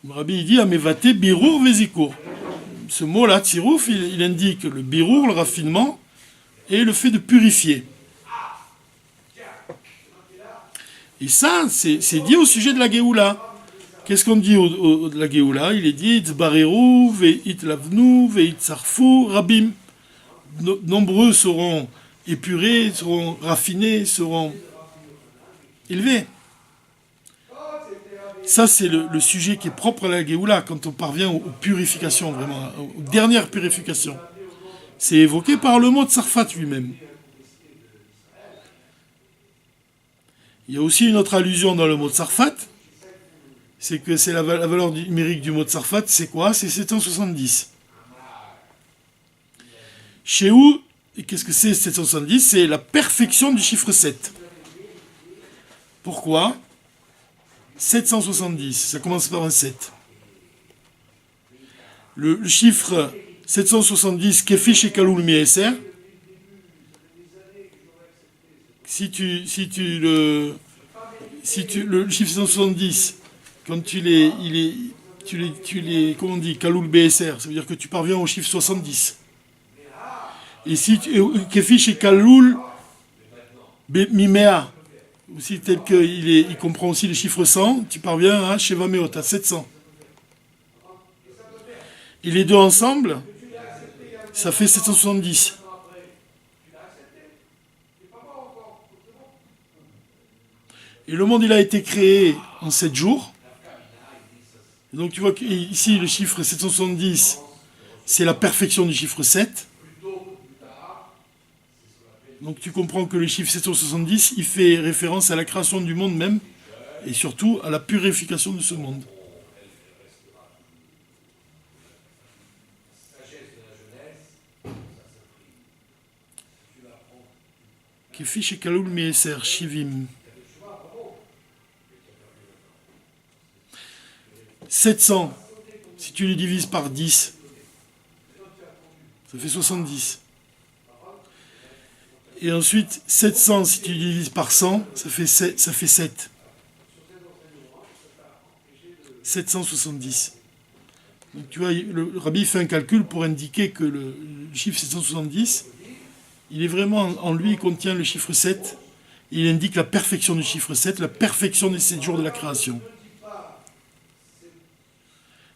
Le Rabbi il dit Amevate birour vezikour. Ce mot-là, Tsirouf, il indique le birour, le raffinement, et le fait de purifier. Et ça, c'est dit au sujet de la Géoula. Qu'est-ce qu'on dit de la Géoula? Il est dit Itzbareru, ve'it lavnu, ve'it sarfu, rabim. Nombreux seront épurés, seront raffinés, seront élevés. Ça, c'est le sujet qui est propre à la Géoula, quand on parvient aux purifications, vraiment, aux dernières purifications. C'est évoqué par le mot Tsarfat lui-même. Il y a aussi une autre allusion dans le mot Tsarfat, c'est que c'est la valeur numérique du mot Tsarfat, c'est quoi? C'est 770. Chez où, et qu'est-ce que c'est 770? C'est la perfection du chiffre 7. Pourquoi 770, ça commence par un 7. Le chiffre 770, Kefi chez Kaloul Mieser, le chiffre 770, quand tu les comment on dit, Kaloul BSR, ça veut dire que tu parviens au chiffre 70. Et si Kefi chez Kaloul Mimea, aussi tel qu'il comprend aussi le chiffre 100, tu parviens à Sheva Meot, à 700. Et les deux ensemble, ça fait 770. Et le monde, il a été créé en 7 jours. Et donc tu vois qu'ici, le chiffre 770, c'est la perfection du chiffre 7. Donc tu comprends que le chiffre 770, il fait référence à la création du monde même, et surtout à la purification de ce monde. Kefi chez Kaloul Mieser, Shivim. 700, si tu les divises par 10, ça fait 70. Et ensuite, 700, si tu les divises par 100, ça fait 7. 770. Donc tu vois, le Rabbi fait un calcul pour indiquer que le chiffre 770, il est vraiment en lui, il contient le chiffre 7. Il indique la perfection du chiffre 7, la perfection des 7 jours de la création.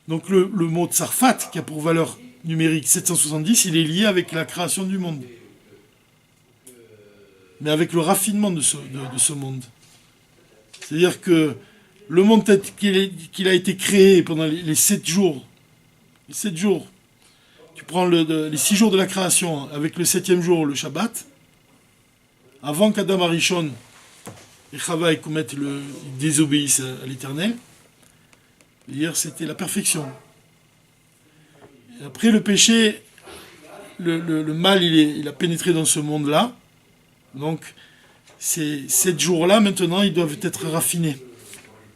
Donc le mot Tsarfat, qui a pour valeur numérique 770, il est lié avec la création du monde. Mais avec le raffinement de ce monde. C'est-à-dire que le monde tel qu'il a été créé pendant les 7 jours, tu prends les 6 jours de la création avec le 7e jour, le Shabbat, avant qu'Adam Arishon et Chava ils désobéissent à l'Éternel, hier c'était la perfection. Et après le péché, le mal il a pénétré dans ce monde-là. Donc, ces 7 jours-là, maintenant, ils doivent être raffinés.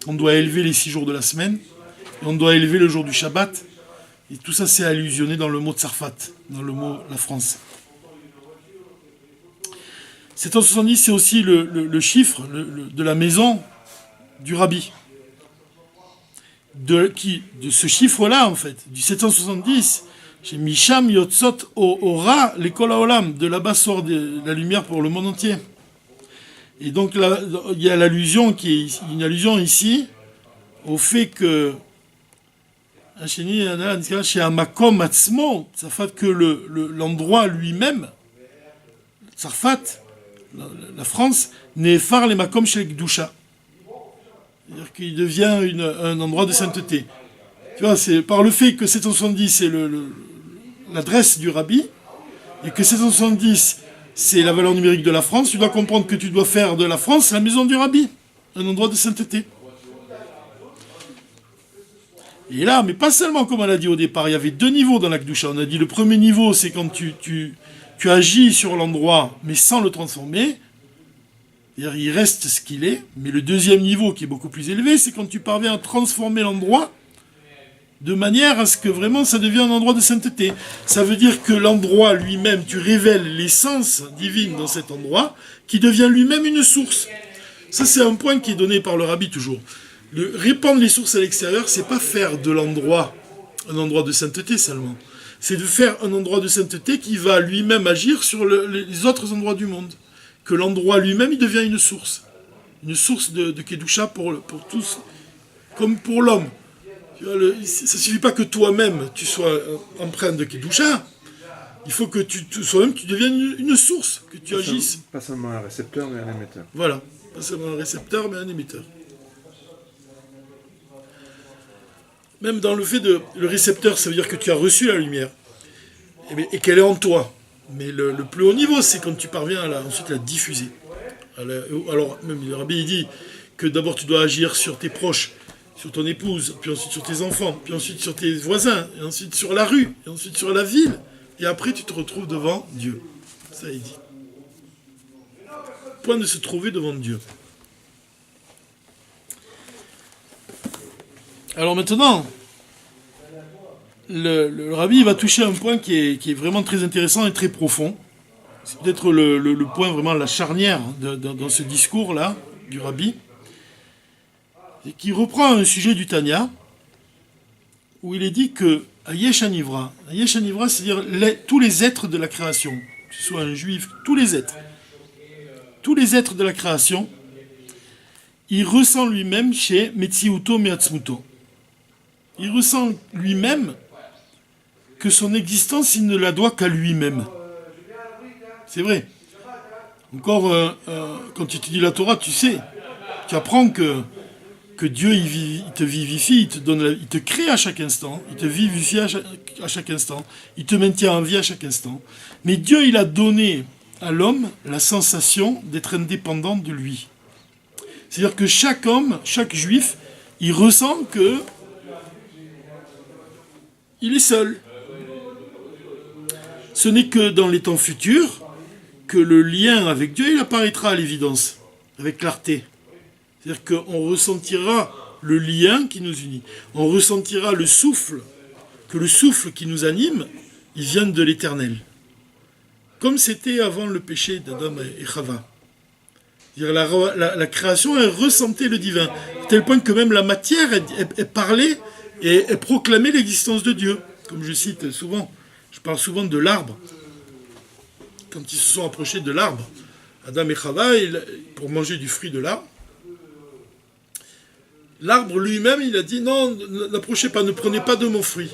On doit élever les 6 jours de la semaine, et on doit élever le jour du Shabbat. Et tout ça, c'est allusionné dans le mot Tsarfat, dans le mot la France. 770, c'est aussi le chiffre de la maison du Rabbi. De ce chiffre-là, en fait, du 770, chez Misham Yotzot Ora l'Ekol Haolam, de là-bas sort la lumière pour le monde entier. Et donc là, il y a une allusion ici au fait que השני, נזכר שהמקום עצמו, צרפת que l'endroit lui-même, צרפת, la France, נהפך למקום של קדושה. C'est-à-dire qu'il devient un endroit de sainteté. Tu vois, c'est par le fait que 770 c'est l'adresse du rabbi, et que 770 c'est la valeur numérique de la France, tu dois comprendre que tu dois faire de la France la maison du rabbi, un endroit de sainteté. Et là, mais pas seulement comme on l'a dit au départ, il y avait 2 niveaux dans la Kedusha. On a dit le premier niveau, c'est quand tu agis sur l'endroit, mais sans le transformer. C'est-à-dire, il reste ce qu'il est. Mais le deuxième niveau, qui est beaucoup plus élevé, c'est quand tu parviens à transformer l'endroit de manière à ce que vraiment ça devienne un endroit de sainteté. Ça veut dire que l'endroit lui-même, tu révèles l'essence divine dans cet endroit, qui devient lui-même une source. Ça, c'est un point qui est donné par le rabbi toujours. Répandre les sources à l'extérieur, c'est pas faire de l'endroit un endroit de sainteté seulement. C'est de faire un endroit de sainteté qui va lui-même agir sur les autres endroits du monde. Que l'endroit lui-même, il devient une source. Une source de Kedusha pour tous, comme pour l'homme. Ça ne suffit pas que toi-même, tu sois empreinte de Kedusha. Il faut que toi-même, tu deviennes une source, que tu agisses. Pas seulement un récepteur, mais un émetteur. Voilà. Pas seulement un récepteur, mais un émetteur. Même dans le fait de... Le récepteur, ça veut dire que tu as reçu la lumière. Et qu'elle est en toi. Mais le plus haut niveau, c'est quand tu parviens à ensuite la diffuser. Alors, même le rabbi, il dit que d'abord tu dois agir sur tes proches, sur ton épouse, puis ensuite sur tes enfants, puis ensuite sur tes voisins, et ensuite sur la rue, et ensuite sur la ville. Et après, tu te retrouves devant Dieu. Ça, il dit. Point de se trouver devant Dieu. Alors maintenant, le rabbi va toucher un point qui est vraiment très intéressant et très profond. C'est peut-être le point vraiment, la charnière dans ce discours-là, du rabbi, et qui reprend un sujet du Tanya, où il est dit que Ayesh Anivra, c'est-à-dire tous les êtres de la création, que ce soit un juif, tous les êtres de la création, il ressent lui-même chez Metsiuto Meatzmuto. Il ressent lui-même que son existence, il ne la doit qu'à lui-même. C'est vrai. Encore, quand tu étudies la Torah, tu sais, tu apprends que Dieu, il te vivifie, il te crée à chaque instant, il te vivifie à chaque instant, il te maintient en vie à chaque instant. Mais Dieu, il a donné à l'homme la sensation d'être indépendant de lui. C'est-à-dire que chaque homme, chaque juif, il ressent que il est seul. Ce n'est que dans les temps futurs que le lien avec Dieu, il apparaîtra à l'évidence, avec clarté. C'est-à-dire qu'on ressentira le lien qui nous unit. On ressentira le souffle, que le souffle qui nous anime, il vient de l'Éternel. Comme c'était avant le péché d'Adam et Chava. C'est-à-dire la création, elle ressentait le divin. À tel point que même la matière, elle parlait et elle proclamait l'existence de Dieu. Comme je cite souvent, je parle souvent de l'arbre. Quand ils se sont approchés de l'arbre, Adam et Chava, pour manger du fruit de l'arbre, l'arbre lui-même, il a dit non, n'approchez pas, ne prenez pas de mon fruit.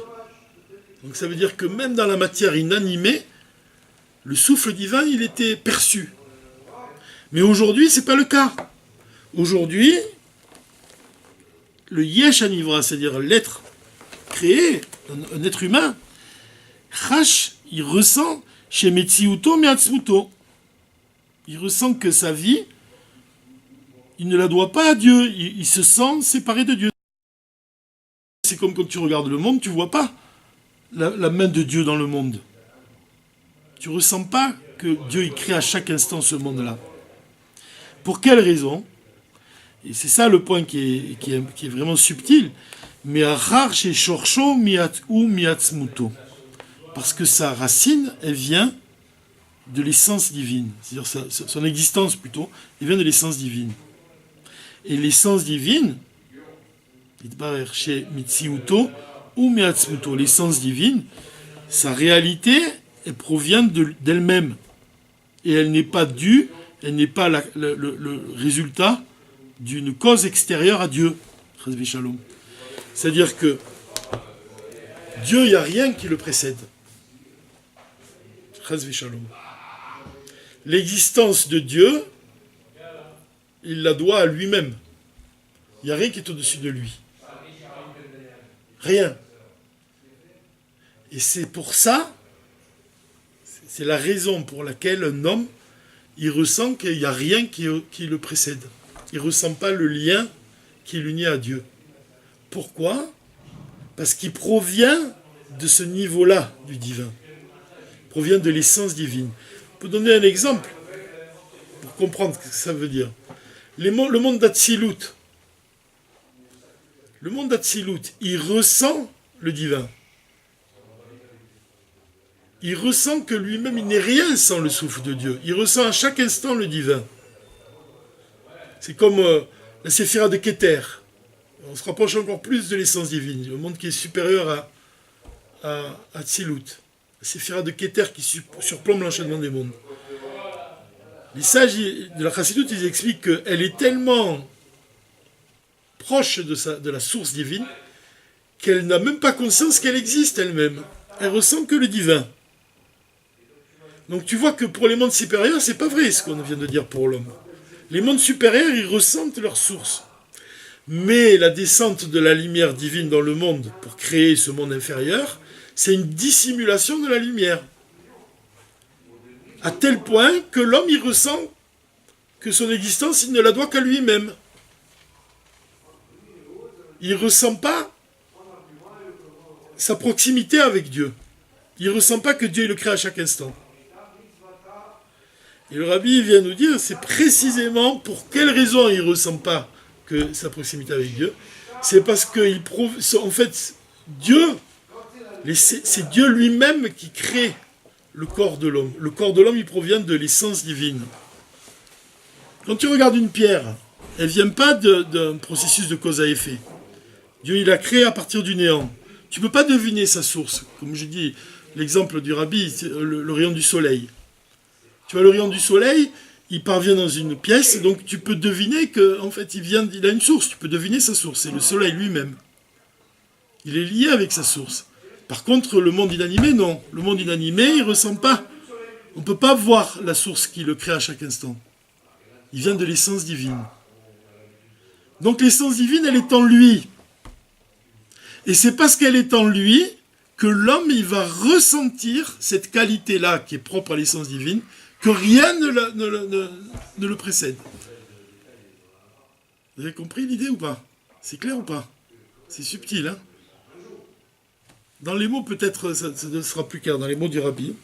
Donc ça veut dire que même dans la matière inanimée, le souffle divin, il était perçu. Mais aujourd'hui, ce n'est pas le cas. Aujourd'hui, le Yesh Anivra, c'est-à-dire l'être créé, un être humain, Chash, il ressent chez Metsiuto Meatzmuto. Il ressent que sa vie, il ne la doit pas à Dieu. Il se sent séparé de Dieu. C'est comme quand tu regardes le monde, tu ne vois pas la main de Dieu dans le monde. Tu ne ressens pas que Dieu il crée à chaque instant ce monde-là. Pour quelle raison? Et c'est ça le point qui est vraiment subtil. Mais rare chez Shorsho Miat ou Miatzmuto. Parce que sa racine, elle vient de l'essence divine. C'est-à-dire son existence plutôt, elle vient de l'essence divine. Et l'essence divine, chez Mitsiuto ou Miatzmuto, l'essence divine, sa réalité, elle provient d'elle-même. Et elle n'est pas due, elle n'est pas le résultat d'une cause extérieure à Dieu. C'est-à-dire que Dieu, il n'y a rien qui le précède. Chas v'shalom. L'existence de Dieu, il la doit à lui-même. Il n'y a rien qui est au-dessus de lui. Rien. Et c'est pour ça, c'est la raison pour laquelle un homme, il ressent qu'il n'y a rien qui le précède. Il ne ressent pas le lien qui l'unit à Dieu. Pourquoi ? Parce qu'il provient de ce niveau-là du divin. Il provient de l'essence divine. Pour donner un exemple, pour comprendre ce que ça veut dire. Le monde d'Atsilut, il ressent le divin. Il ressent que lui-même, il n'est rien sans le souffle de Dieu. Il ressent à chaque instant le divin. C'est comme la séphira de Keter. On se rapproche encore plus de l'essence divine, le monde qui est supérieur à Atsilut. La séphira de Keter qui surplombe l'enchaînement des mondes. Les sages de la Chassidut, ils expliquent qu'elle est tellement proche de la source divine qu'elle n'a même pas conscience qu'elle existe elle-même. Elle ressent que le divin. Donc tu vois que pour les mondes supérieurs, c'est pas vrai ce qu'on vient de dire pour l'homme. Les mondes supérieurs, ils ressentent leur source. Mais la descente de la lumière divine dans le monde pour créer ce monde inférieur, c'est une dissimulation de la lumière. À tel point que l'homme, il ressent que son existence, il ne la doit qu'à lui-même. Il ne ressent pas sa proximité avec Dieu. Il ne ressent pas que Dieu le crée à chaque instant. Et le rabbi vient nous dire, c'est précisément pour quelle raison il ne ressent pas que sa proximité avec Dieu. C'est parce que en fait, Dieu, c'est Dieu lui-même qui crée le corps de l'homme. Le corps de l'homme, il provient de l'essence divine. Quand tu regardes une pierre, elle ne vient pas d'un processus de cause à effet. Dieu, il a créé à partir du néant. Tu ne peux pas deviner sa source. Comme je dis, l'exemple du rabbi, c'est le rayon du soleil. Tu vois, le rayon du soleil, il parvient dans une pièce, donc tu peux deviner qu'en fait, il a une source. Tu peux deviner sa source. C'est le soleil lui-même. Il est lié avec sa source. Par contre, le monde inanimé, non. Le monde inanimé, il ne ressent pas. On ne peut pas voir la source qui le crée à chaque instant. Il vient de l'essence divine. Donc l'essence divine, elle est en lui. Et c'est parce qu'elle est en lui que l'homme, il va ressentir cette qualité-là qui est propre à l'essence divine, que rien ne le précède. Vous avez compris l'idée ou pas ? C'est clair ou pas ? C'est subtil, hein ? Dans les mots, peut-être, ça sera plus clair. Dans les mots du rabbi.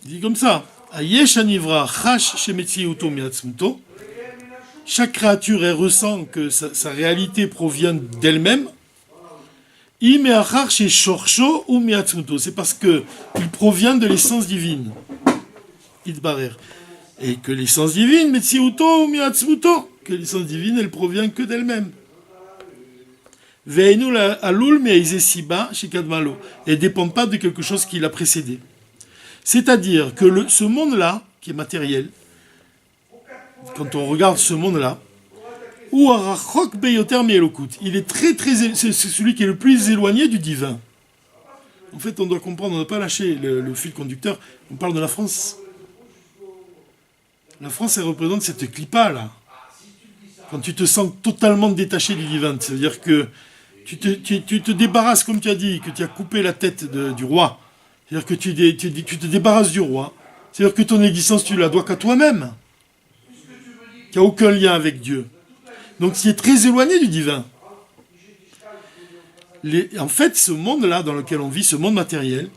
Il dit comme ça. Ayesh anivra chash shemetziuto miatzmuto. Chaque créature, elle ressent que sa réalité provient d'elle-même. C'est parce qu'il provient de l'essence divine. Et que l'essence divine, que l'essence divine, elle provient que d'elle-même. Elle ne dépend pas de quelque chose qui l'a précédé. C'est-à-dire que ce monde-là, qui est matériel, quand on regarde ce monde-là, il est c'est celui qui est le plus éloigné du divin. En fait, on doit comprendre, on ne doit pas lâcher le fil conducteur. On parle de la France. La France, elle représente cette clipa-là. Quand tu te sens totalement détaché du divin, ça veut dire que tu te débarrasses, comme tu as dit, que tu as coupé la tête du roi. C'est-à-dire que tu te débarrasses du roi. C'est-à-dire que ton existence, tu la dois qu'à toi-même. Qui n'a aucun lien avec Dieu. Donc, tu es très éloigné du divin. En fait, ce monde-là dans lequel on vit, ce monde matériel,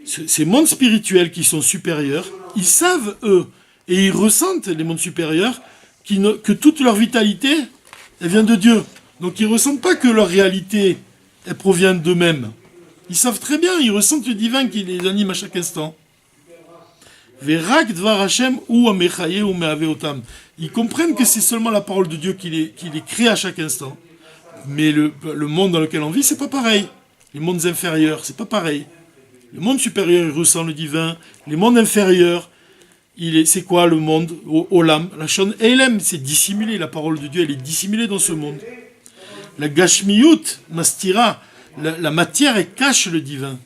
ces mondes spirituels qui sont supérieurs, ils savent, eux, et ils ressentent, les mondes supérieurs, que toute leur vitalité, elle vient de Dieu. Donc, ils ne ressentent pas que leur réalité, elle provient d'eux-mêmes. Ils savent très bien, ils ressentent le divin qui les anime à chaque instant. Ils comprennent que c'est seulement la parole de Dieu qui les crée à chaque instant. Mais le monde dans lequel on vit, c'est pas pareil. Les mondes inférieurs, c'est pas pareil. Le monde supérieur, il ressent le divin. Les mondes inférieurs, c'est quoi le monde ? Olam, la shon Eilem, c'est dissimulé. La parole de Dieu, elle est dissimulée dans ce monde. La gashmiyut, mastira, La matière, elle cache le divin.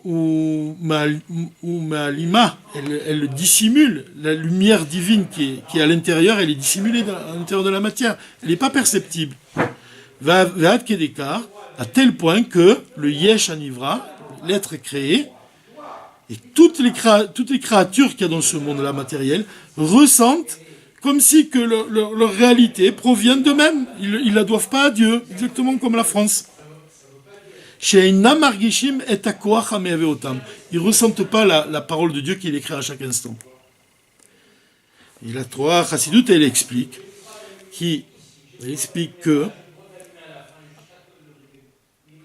Ou Ma'alima, elle le dissimule. La lumière divine qui est à l'intérieur, elle est dissimulée à l'intérieur de la matière. Elle n'est pas perceptible. Ve'ad kedekar, à tel point que le Yesh Anivra, l'être créé, et toutes les créatures qu'il y a dans ce monde-là matériel, ressentent comme si que leur réalité provient d'eux-mêmes. Ils ne la doivent pas à Dieu, exactement comme la France. Ils ne ressentent pas la parole de Dieu qui les crée à chaque instant. Et la Torah Chassidut, elle explique que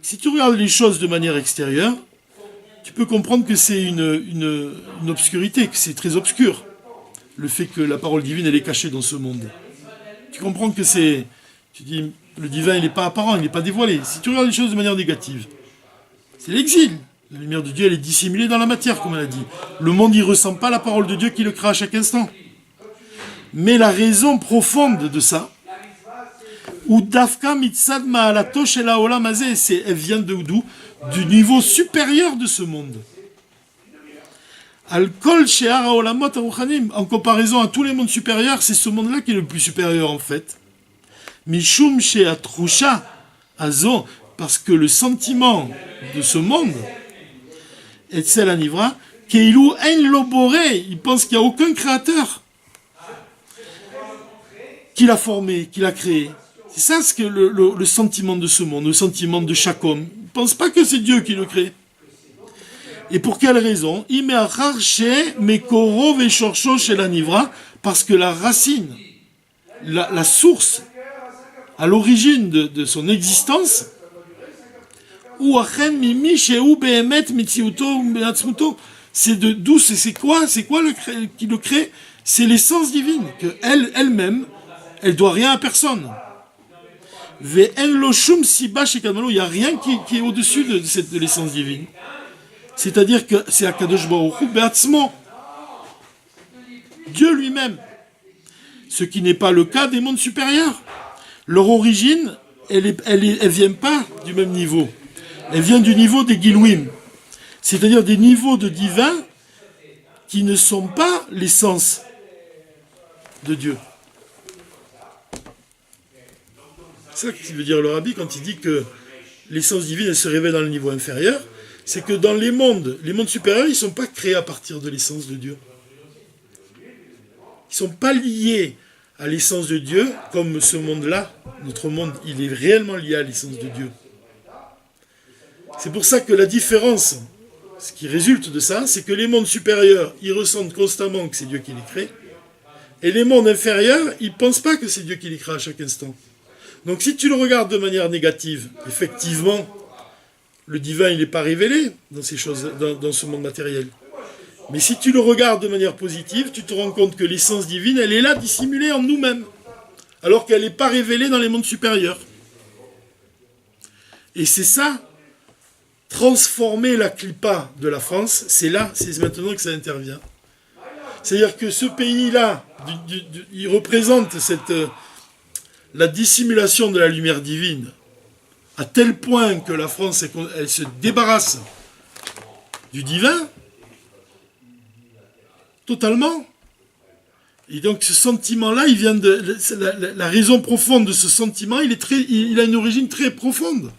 si tu regardes les choses de manière extérieure, tu peux comprendre que c'est une obscurité, que c'est très obscur, le fait que la parole divine, elle est cachée dans ce monde. Tu comprends que tu dis, le divin, il n'est pas apparent, il n'est pas dévoilé. Si tu regardes les choses de manière négative, c'est l'exil. La lumière de Dieu, elle est dissimulée dans la matière, comme on a dit. Le monde, il ne ressent pas la parole de Dieu qui le crée à chaque instant. Mais la raison profonde de ça, ou Dafka Mitzad Ma'alato Shela Olam Hazeh, elle vient d'où? Du niveau supérieur de ce monde. Al-Kol She'ar HaOlamot HaRuchanim, en comparaison à tous les mondes supérieurs, c'est ce monde-là qui est le plus supérieur en fait. Mishum She'atrusha Azo, parce que le sentiment de ce monde, Etzel Anivra, Keilu En Loboré, il pense qu'il n'y a aucun créateur qui l'a formé, qui l'a créé. C'est ça ce que le sentiment de ce monde, le sentiment de chaque homme. Il ne pense pas que c'est Dieu qui le crée. Et pour quelle raison? Parce que la racine, la source, à l'origine de son existence, c'est d'où c'est quoi qui le crée? C'est l'essence divine, que elle-même, elle doit rien à personne. Il n'y a rien qui est au-dessus de l'essence divine. C'est-à-dire que c'est Akadosh Baruch Hu Be'atzmo, Dieu lui-même. Ce qui n'est pas le cas des mondes supérieurs. Leur origine, elle vient pas du même niveau. Elle vient du niveau des Gilouim. C'est-à-dire des niveaux de divin qui ne sont pas l'essence de Dieu. C'est ça que veut dire le Rabbi quand il dit que l'essence divine, elle se révèle dans le niveau inférieur. C'est que dans les mondes supérieurs, ils ne sont pas créés à partir de l'essence de Dieu. Ils ne sont pas liés à l'essence de Dieu, comme ce monde-là, notre monde, il est réellement lié à l'essence de Dieu. C'est pour ça que la différence, ce qui résulte de ça, c'est que les mondes supérieurs, ils ressentent constamment que c'est Dieu qui les crée, et les mondes inférieurs, ils ne pensent pas que c'est Dieu qui les crée à chaque instant. Donc si tu le regardes de manière négative, effectivement, le divin, il n'est pas révélé dans ces choses, dans ce monde matériel. Mais si tu le regardes de manière positive, tu te rends compte que l'essence divine, elle est là, dissimulée en nous-mêmes, alors qu'elle n'est pas révélée dans les mondes supérieurs. Et c'est ça, transformer la clipa de la France, c'est maintenant que ça intervient. C'est-à-dire que ce pays-là, il représente la dissimulation de la lumière divine, à tel point que la France, elle se débarrasse du divin, totalement. Et donc ce sentiment-là, il vient la raison profonde de ce sentiment, il a une origine très profonde.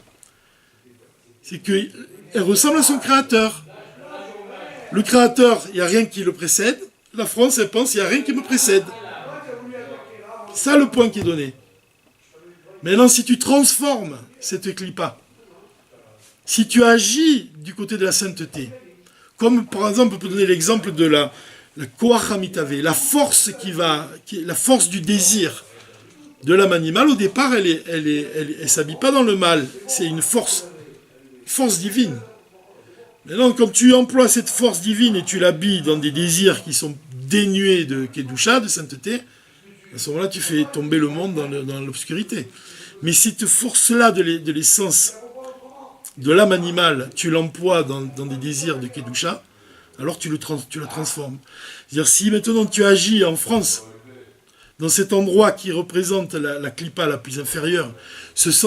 C'est qu'elle ressemble à son créateur. Le créateur, il n'y a rien qui le précède. La France, elle pense, il n'y a rien qui me précède. C'est ça le point qui est donné. Maintenant, si tu transformes cette clipa, si tu agis du côté de la sainteté, comme par exemple, on peut donner l'exemple de la koach hamitave, la force la force du désir de l'âme animale, au départ, elle s'habille pas dans le mal, c'est une force divine. Maintenant, quand tu emploies cette force divine et tu l'habilles dans des désirs qui sont dénués de kedusha, de sainteté, à ce moment-là, tu fais tomber le monde dans l'obscurité. Mais cette force-là de l'essence de l'âme animale, tu l'emploies dans des désirs de kedusha, alors tu la transformes. C'est-à-dire, si maintenant tu agis en France, dans cet endroit qui représente la clipa la plus inférieure,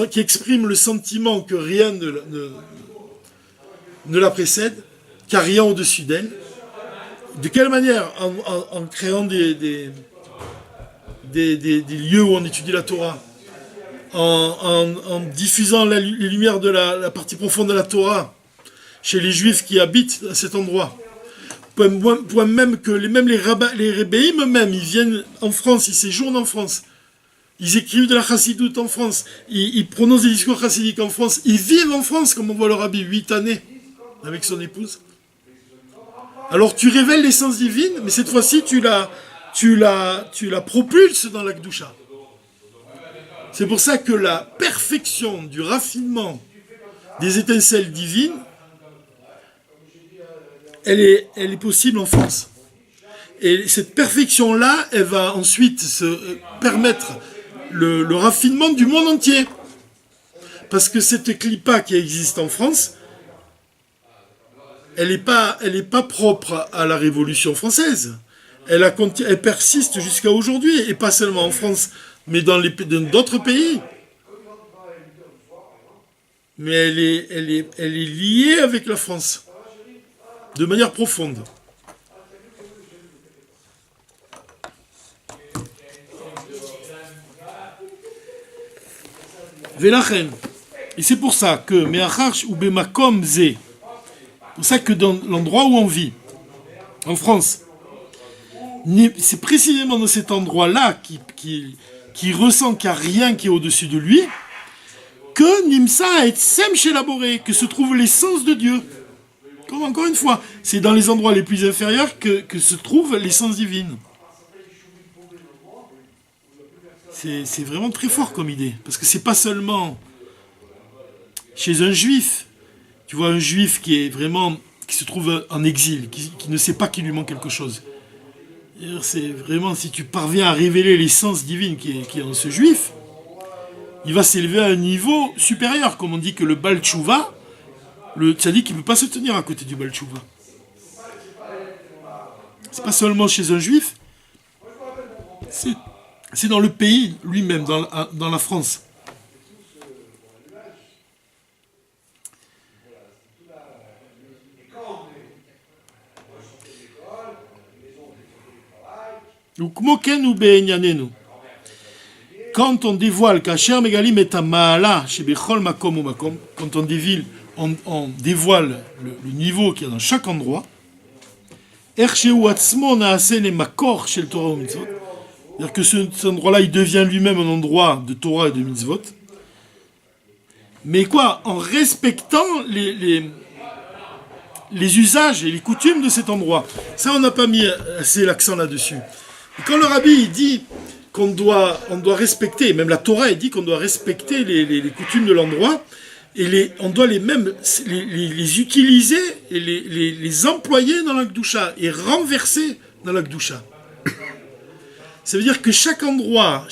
qui exprime le sentiment que rien ne la précède, qu'il n'y a rien au-dessus d'elle. De quelle manière? En créant des lieux où on étudie la Torah, en diffusant les lumières de la partie profonde de la Torah chez les Juifs qui habitent à cet endroit. Point même que les Rebbeim eux-mêmes, ils viennent en France, ils séjournent en France. Ils écrivent de la chassidoute en France. Ils prononcent des discours chassidiques en France. Ils vivent en France, comme on voit le rabbi, 8 années avec son épouse. Alors tu révèles l'essence divine, mais cette fois-ci tu la propulses dans la Kedusha. C'est pour ça que la perfection du raffinement des étincelles divines, elle est possible en France. Et cette perfection-là, elle va ensuite se permettre le raffinement du monde entier. Parce que cette clipa qui existe en France, elle n'est pas propre à la Révolution française. Elle persiste jusqu'à aujourd'hui, et pas seulement en France, mais dans d'autres pays. Mais elle est liée avec la France, de manière profonde. Velachen. Et c'est pour ça que Me'acharch ou Bemakom Ze, c'est pour ça que dans l'endroit où on vit, en France, c'est précisément dans cet endroit-là qui ressent qu'il n'y a rien qui est au-dessus de lui, que Nimsa et Sem élaboré, que se trouve l'essence de Dieu. Comme encore une fois, c'est dans les endroits les plus inférieurs que se trouve l'essence divine. C'est vraiment très fort comme idée, parce que c'est pas seulement chez un juif. Tu vois, un juif qui se trouve en exil, qui ne sait pas qu'il lui manque quelque chose. C'est vraiment, si tu parviens à révéler l'essence divine qui est en ce juif, il va s'élever à un niveau supérieur. Comme on dit que le Baal Tshuva, le tzaddik, il ne peut pas se tenir à côté du Baal Tshuva. C'est pas seulement chez un juif, c'est dans le pays lui-même, dans la France. Quand on dévoile, quand on dévoile le niveau qu'il y a dans chaque endroit, c'est-à-dire que cet endroit-là, il devient lui-même un endroit de Torah et de mitzvot. Mais quoi? En respectant les usages et les coutumes de cet endroit. Ça, on n'a pas mis assez l'accent là-dessus. Et quand le rabbi il dit on doit respecter, même la Torah il dit qu'on doit respecter les coutumes de l'endroit, et on doit les utiliser et les employer dans la Kedusha, et renverser dans la Kedusha. Ça veut dire que chaque endroit,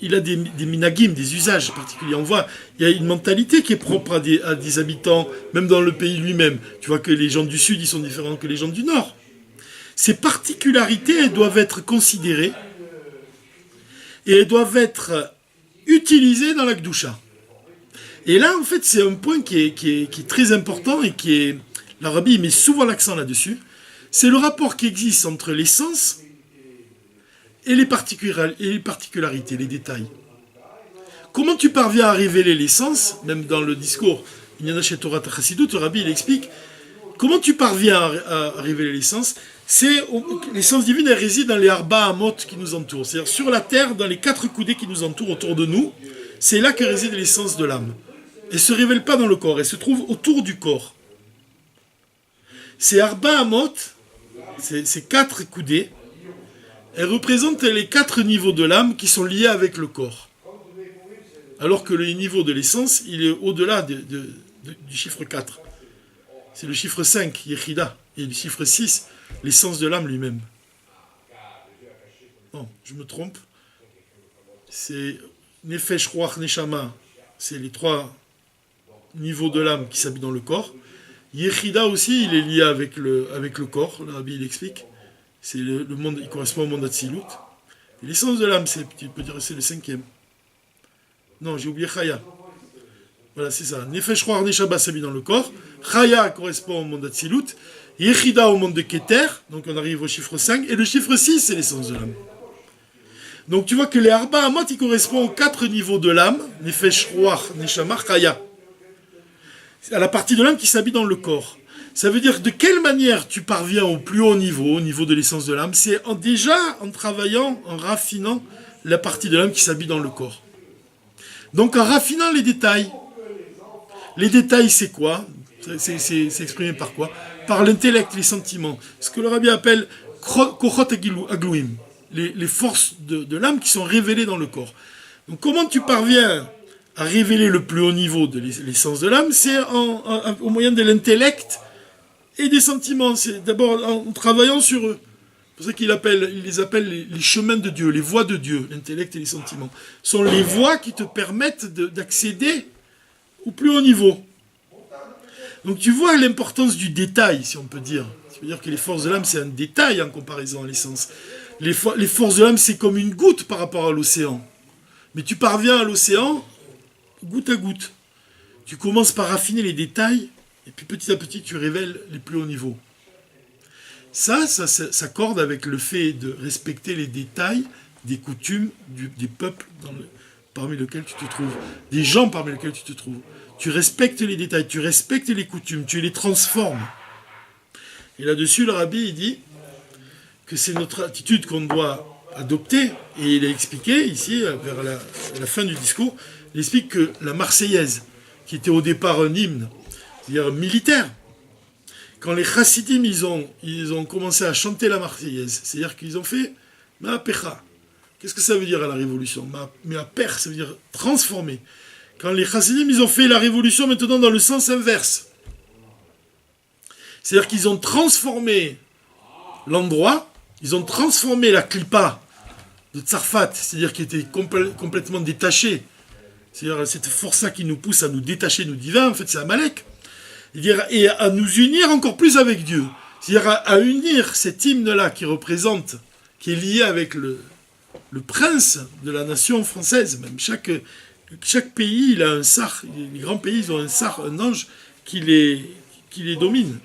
il a des minagim, des usages particuliers. On voit, il y a une mentalité qui est propre à des habitants, même dans le pays lui-même. Tu vois que les gens du Sud, ils sont différents que les gens du Nord. Ces particularités, elles doivent être considérées et elles doivent être utilisées dans la Kedusha. Et là, en fait, c'est un point qui est très important et l'Arabie met souvent l'accent là-dessus. C'est le rapport qui existe entre l'essence et les particularités, les détails. Comment tu parviens à révéler l'essence, même dans le discours Inyana chez Torah Chassidut, le Rabbi il explique comment tu parviens à révéler l'essence. L'essence divine, elle réside dans les Arba Amot qui nous entourent, c'est-à-dire sur la terre, dans les 4 coudées qui nous entourent autour de nous. C'est là que réside l'essence de l'âme. Elle ne se révèle pas dans le corps, elle se trouve autour du corps. Ces Arba Amot, ces 4 coudées, elles représentent les 4 niveaux de l'âme qui sont liés avec le corps. Alors que le niveau de l'essence, il est au-delà du chiffre 4. C'est le chiffre 5, Yechida, et le chiffre 6, l'essence de l'âme lui-même. Non, je me trompe. C'est Nefesh, Ruach, Neshama, c'est les 3 niveaux de l'âme qui s'habitent dans le corps. Yechida aussi, il est lié avec le corps, le Rabbi il explique. C'est le monde, il correspond au monde d'Atsilut. Et l'essence de l'âme, tu peux dire c'est le 5e. Non, j'ai oublié Chaya. Voilà, c'est ça. Nefesh Roar Neshama s'habille dans le corps. Chaya correspond au monde d'Atsilut. Yechida au monde de Keter. Donc on arrive au chiffre 5. Et le chiffre 6, c'est l'essence de l'âme. Donc tu vois que les Arba Amot, ils correspondent aux 4 niveaux de l'âme. Nefesh Roar Neshama Chaya. À la partie de l'âme qui s'habille dans le corps. Ça veut dire de quelle manière tu parviens au plus haut niveau de l'essence de l'âme. C'est déjà en travaillant, en raffinant la partie de l'âme qui s'habille dans le corps. Donc en raffinant les détails. Les détails, c'est quoi? C'est exprimé par quoi? Par l'intellect, les sentiments. Ce que le rabbi appelle kochot agluim. Les forces de l'âme qui sont révélées dans le corps. Donc comment tu parviens à révéler le plus haut niveau de l'essence de l'âme? C'est au moyen de l'intellect et des sentiments. C'est d'abord en travaillant sur eux. C'est pour ça qu'il les appelle les chemins de Dieu, les voies de Dieu, l'intellect et les sentiments. Ce sont les voies qui te permettent d'accéder au plus haut niveau. Donc tu vois l'importance du détail, si on peut dire. Ça veut dire que les forces de l'âme, c'est un détail en comparaison à l'essence. Les forces de l'âme, c'est comme une goutte par rapport à l'océan. Mais tu parviens à l'océan goutte à goutte. Tu commences par raffiner les détails, et puis petit à petit, tu révèles les plus hauts niveaux. Ça s'accorde avec le fait de respecter les détails des coutumes des peuples parmi lesquels tu te trouves, des gens parmi lesquels tu te trouves. Tu respectes les détails, tu respectes les coutumes, tu les transformes. Et là-dessus, le rabbi, il dit que c'est notre attitude qu'on doit adopter. Et il a expliqué, ici, vers la fin du discours, il explique que la Marseillaise, qui était au départ un hymne, c'est-à-dire militaire, quand les chassidim, ils ont commencé à chanter la Marseillaise, c'est-à-dire qu'ils ont fait Ma'apecha. Qu'est-ce que ça veut dire à la révolution? Ma'aper, ça veut dire transformer. Quand les chassidim, ils ont fait la révolution maintenant dans le sens inverse. C'est-à-dire qu'ils ont transformé l'endroit, ils ont transformé la clipa de Tzarfat, c'est-à-dire qui était complètement détachée. C'est-à-dire cette force-là qui nous pousse à nous détacher de nous divins, en fait c'est Amalek. Et à nous unir encore plus avec Dieu. C'est-à-dire à unir cet hymne-là qui est lié avec le prince de la nation française. Même chaque pays, il a un sar. Les grands pays, ils ont un sar, un ange qui les domine.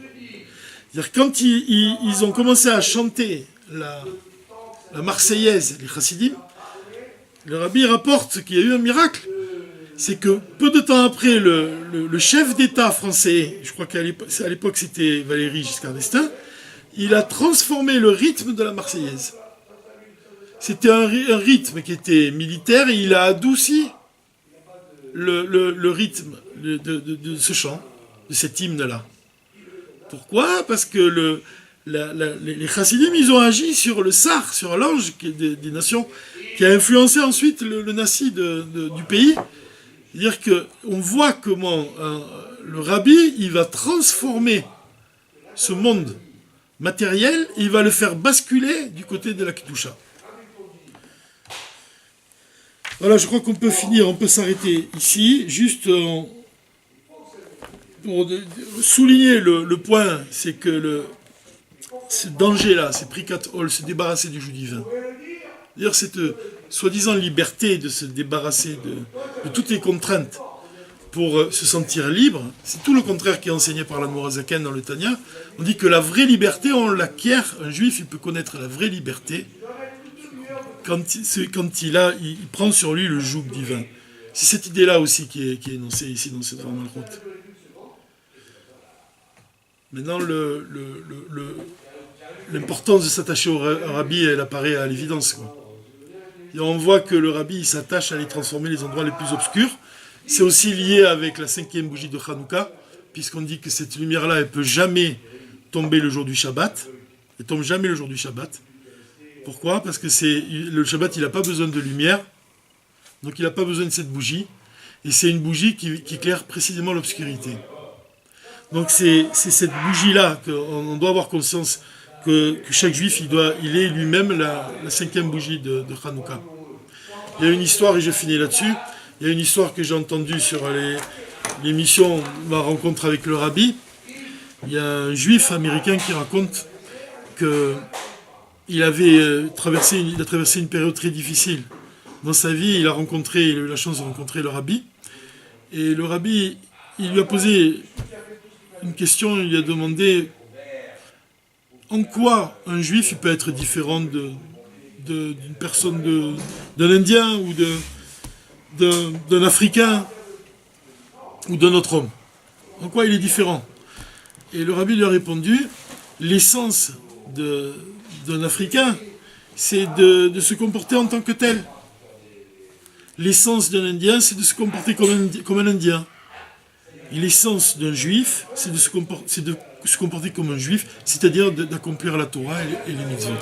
C'est-à-dire quand ils ont commencé à chanter la Marseillaise, les chassidim, le rabbi rapporte qu'il y a eu un miracle. C'est que peu de temps après, le chef d'État français, je crois qu'à l'époque c'était Valéry Giscard d'Estaing, il a transformé le rythme de la Marseillaise. C'était un rythme qui était militaire et il a adouci le rythme de ce chant, de cet hymne-là. Pourquoi? Parce que les chassidim, ils ont agi sur le sar, sur l'ange des nations, qui a influencé ensuite le nasi du pays. C'est-à-dire qu'on voit comment le rabbi, il va transformer ce monde matériel et il va le faire basculer du côté de la Kedusha. Voilà, je crois qu'on peut finir, on peut s'arrêter ici, juste pour souligner le point, c'est que ce danger-là, c'est Prikat Hol, se débarrasser du joug divin. C'est-à-dire cette soi-disant liberté de se débarrasser de toutes les contraintes pour se sentir libre, c'est tout le contraire qui est enseigné par la Mourazaken dans le Tanya. On dit que la vraie liberté, on l'acquiert, un juif, il peut connaître la vraie liberté quand il prend sur lui le joug divin. C'est cette idée-là aussi qui est énoncée ici dans cette forme de route. Maintenant, l'importance de s'attacher au rabbi, elle apparaît à l'évidence, quoi. Et on voit que le rabbi il s'attache à les transformer les endroits les plus obscurs. C'est aussi lié avec la 5e bougie de Hanouka, puisqu'on dit que cette lumière-là, elle ne peut jamais tomber le jour du Shabbat. Elle ne tombe jamais le jour du Shabbat. Pourquoi? Parce que le Shabbat, il n'a pas besoin de lumière, donc il n'a pas besoin de cette bougie. Et c'est une bougie qui éclaire précisément l'obscurité. Donc c'est cette bougie-là qu'on doit avoir conscience que chaque juif, il est lui-même la 5e bougie de Hanouka. Il y a une histoire, et je finis là-dessus, il y a une histoire que j'ai entendue sur l'émission Ma rencontre avec le rabbi. Il y a un juif américain qui raconte que il a traversé une période très difficile. Dans sa vie, il a eu la chance de rencontrer le rabbi. Et le rabbi, il lui a posé une question, il lui a demandé en quoi un juif il peut être différent d'une personne, d'un Indien ou d'un Africain ou d'un autre homme. En quoi il est différent? Et le rabbi lui a répondu, l'essence d'un Africain, c'est de se comporter en tant que tel. L'essence d'un Indien, c'est de se comporter comme un Indien. Et l'essence d'un Juif, c'est de se comporter comme un Juif, c'est-à-dire d'accomplir la Torah et les mitzvot.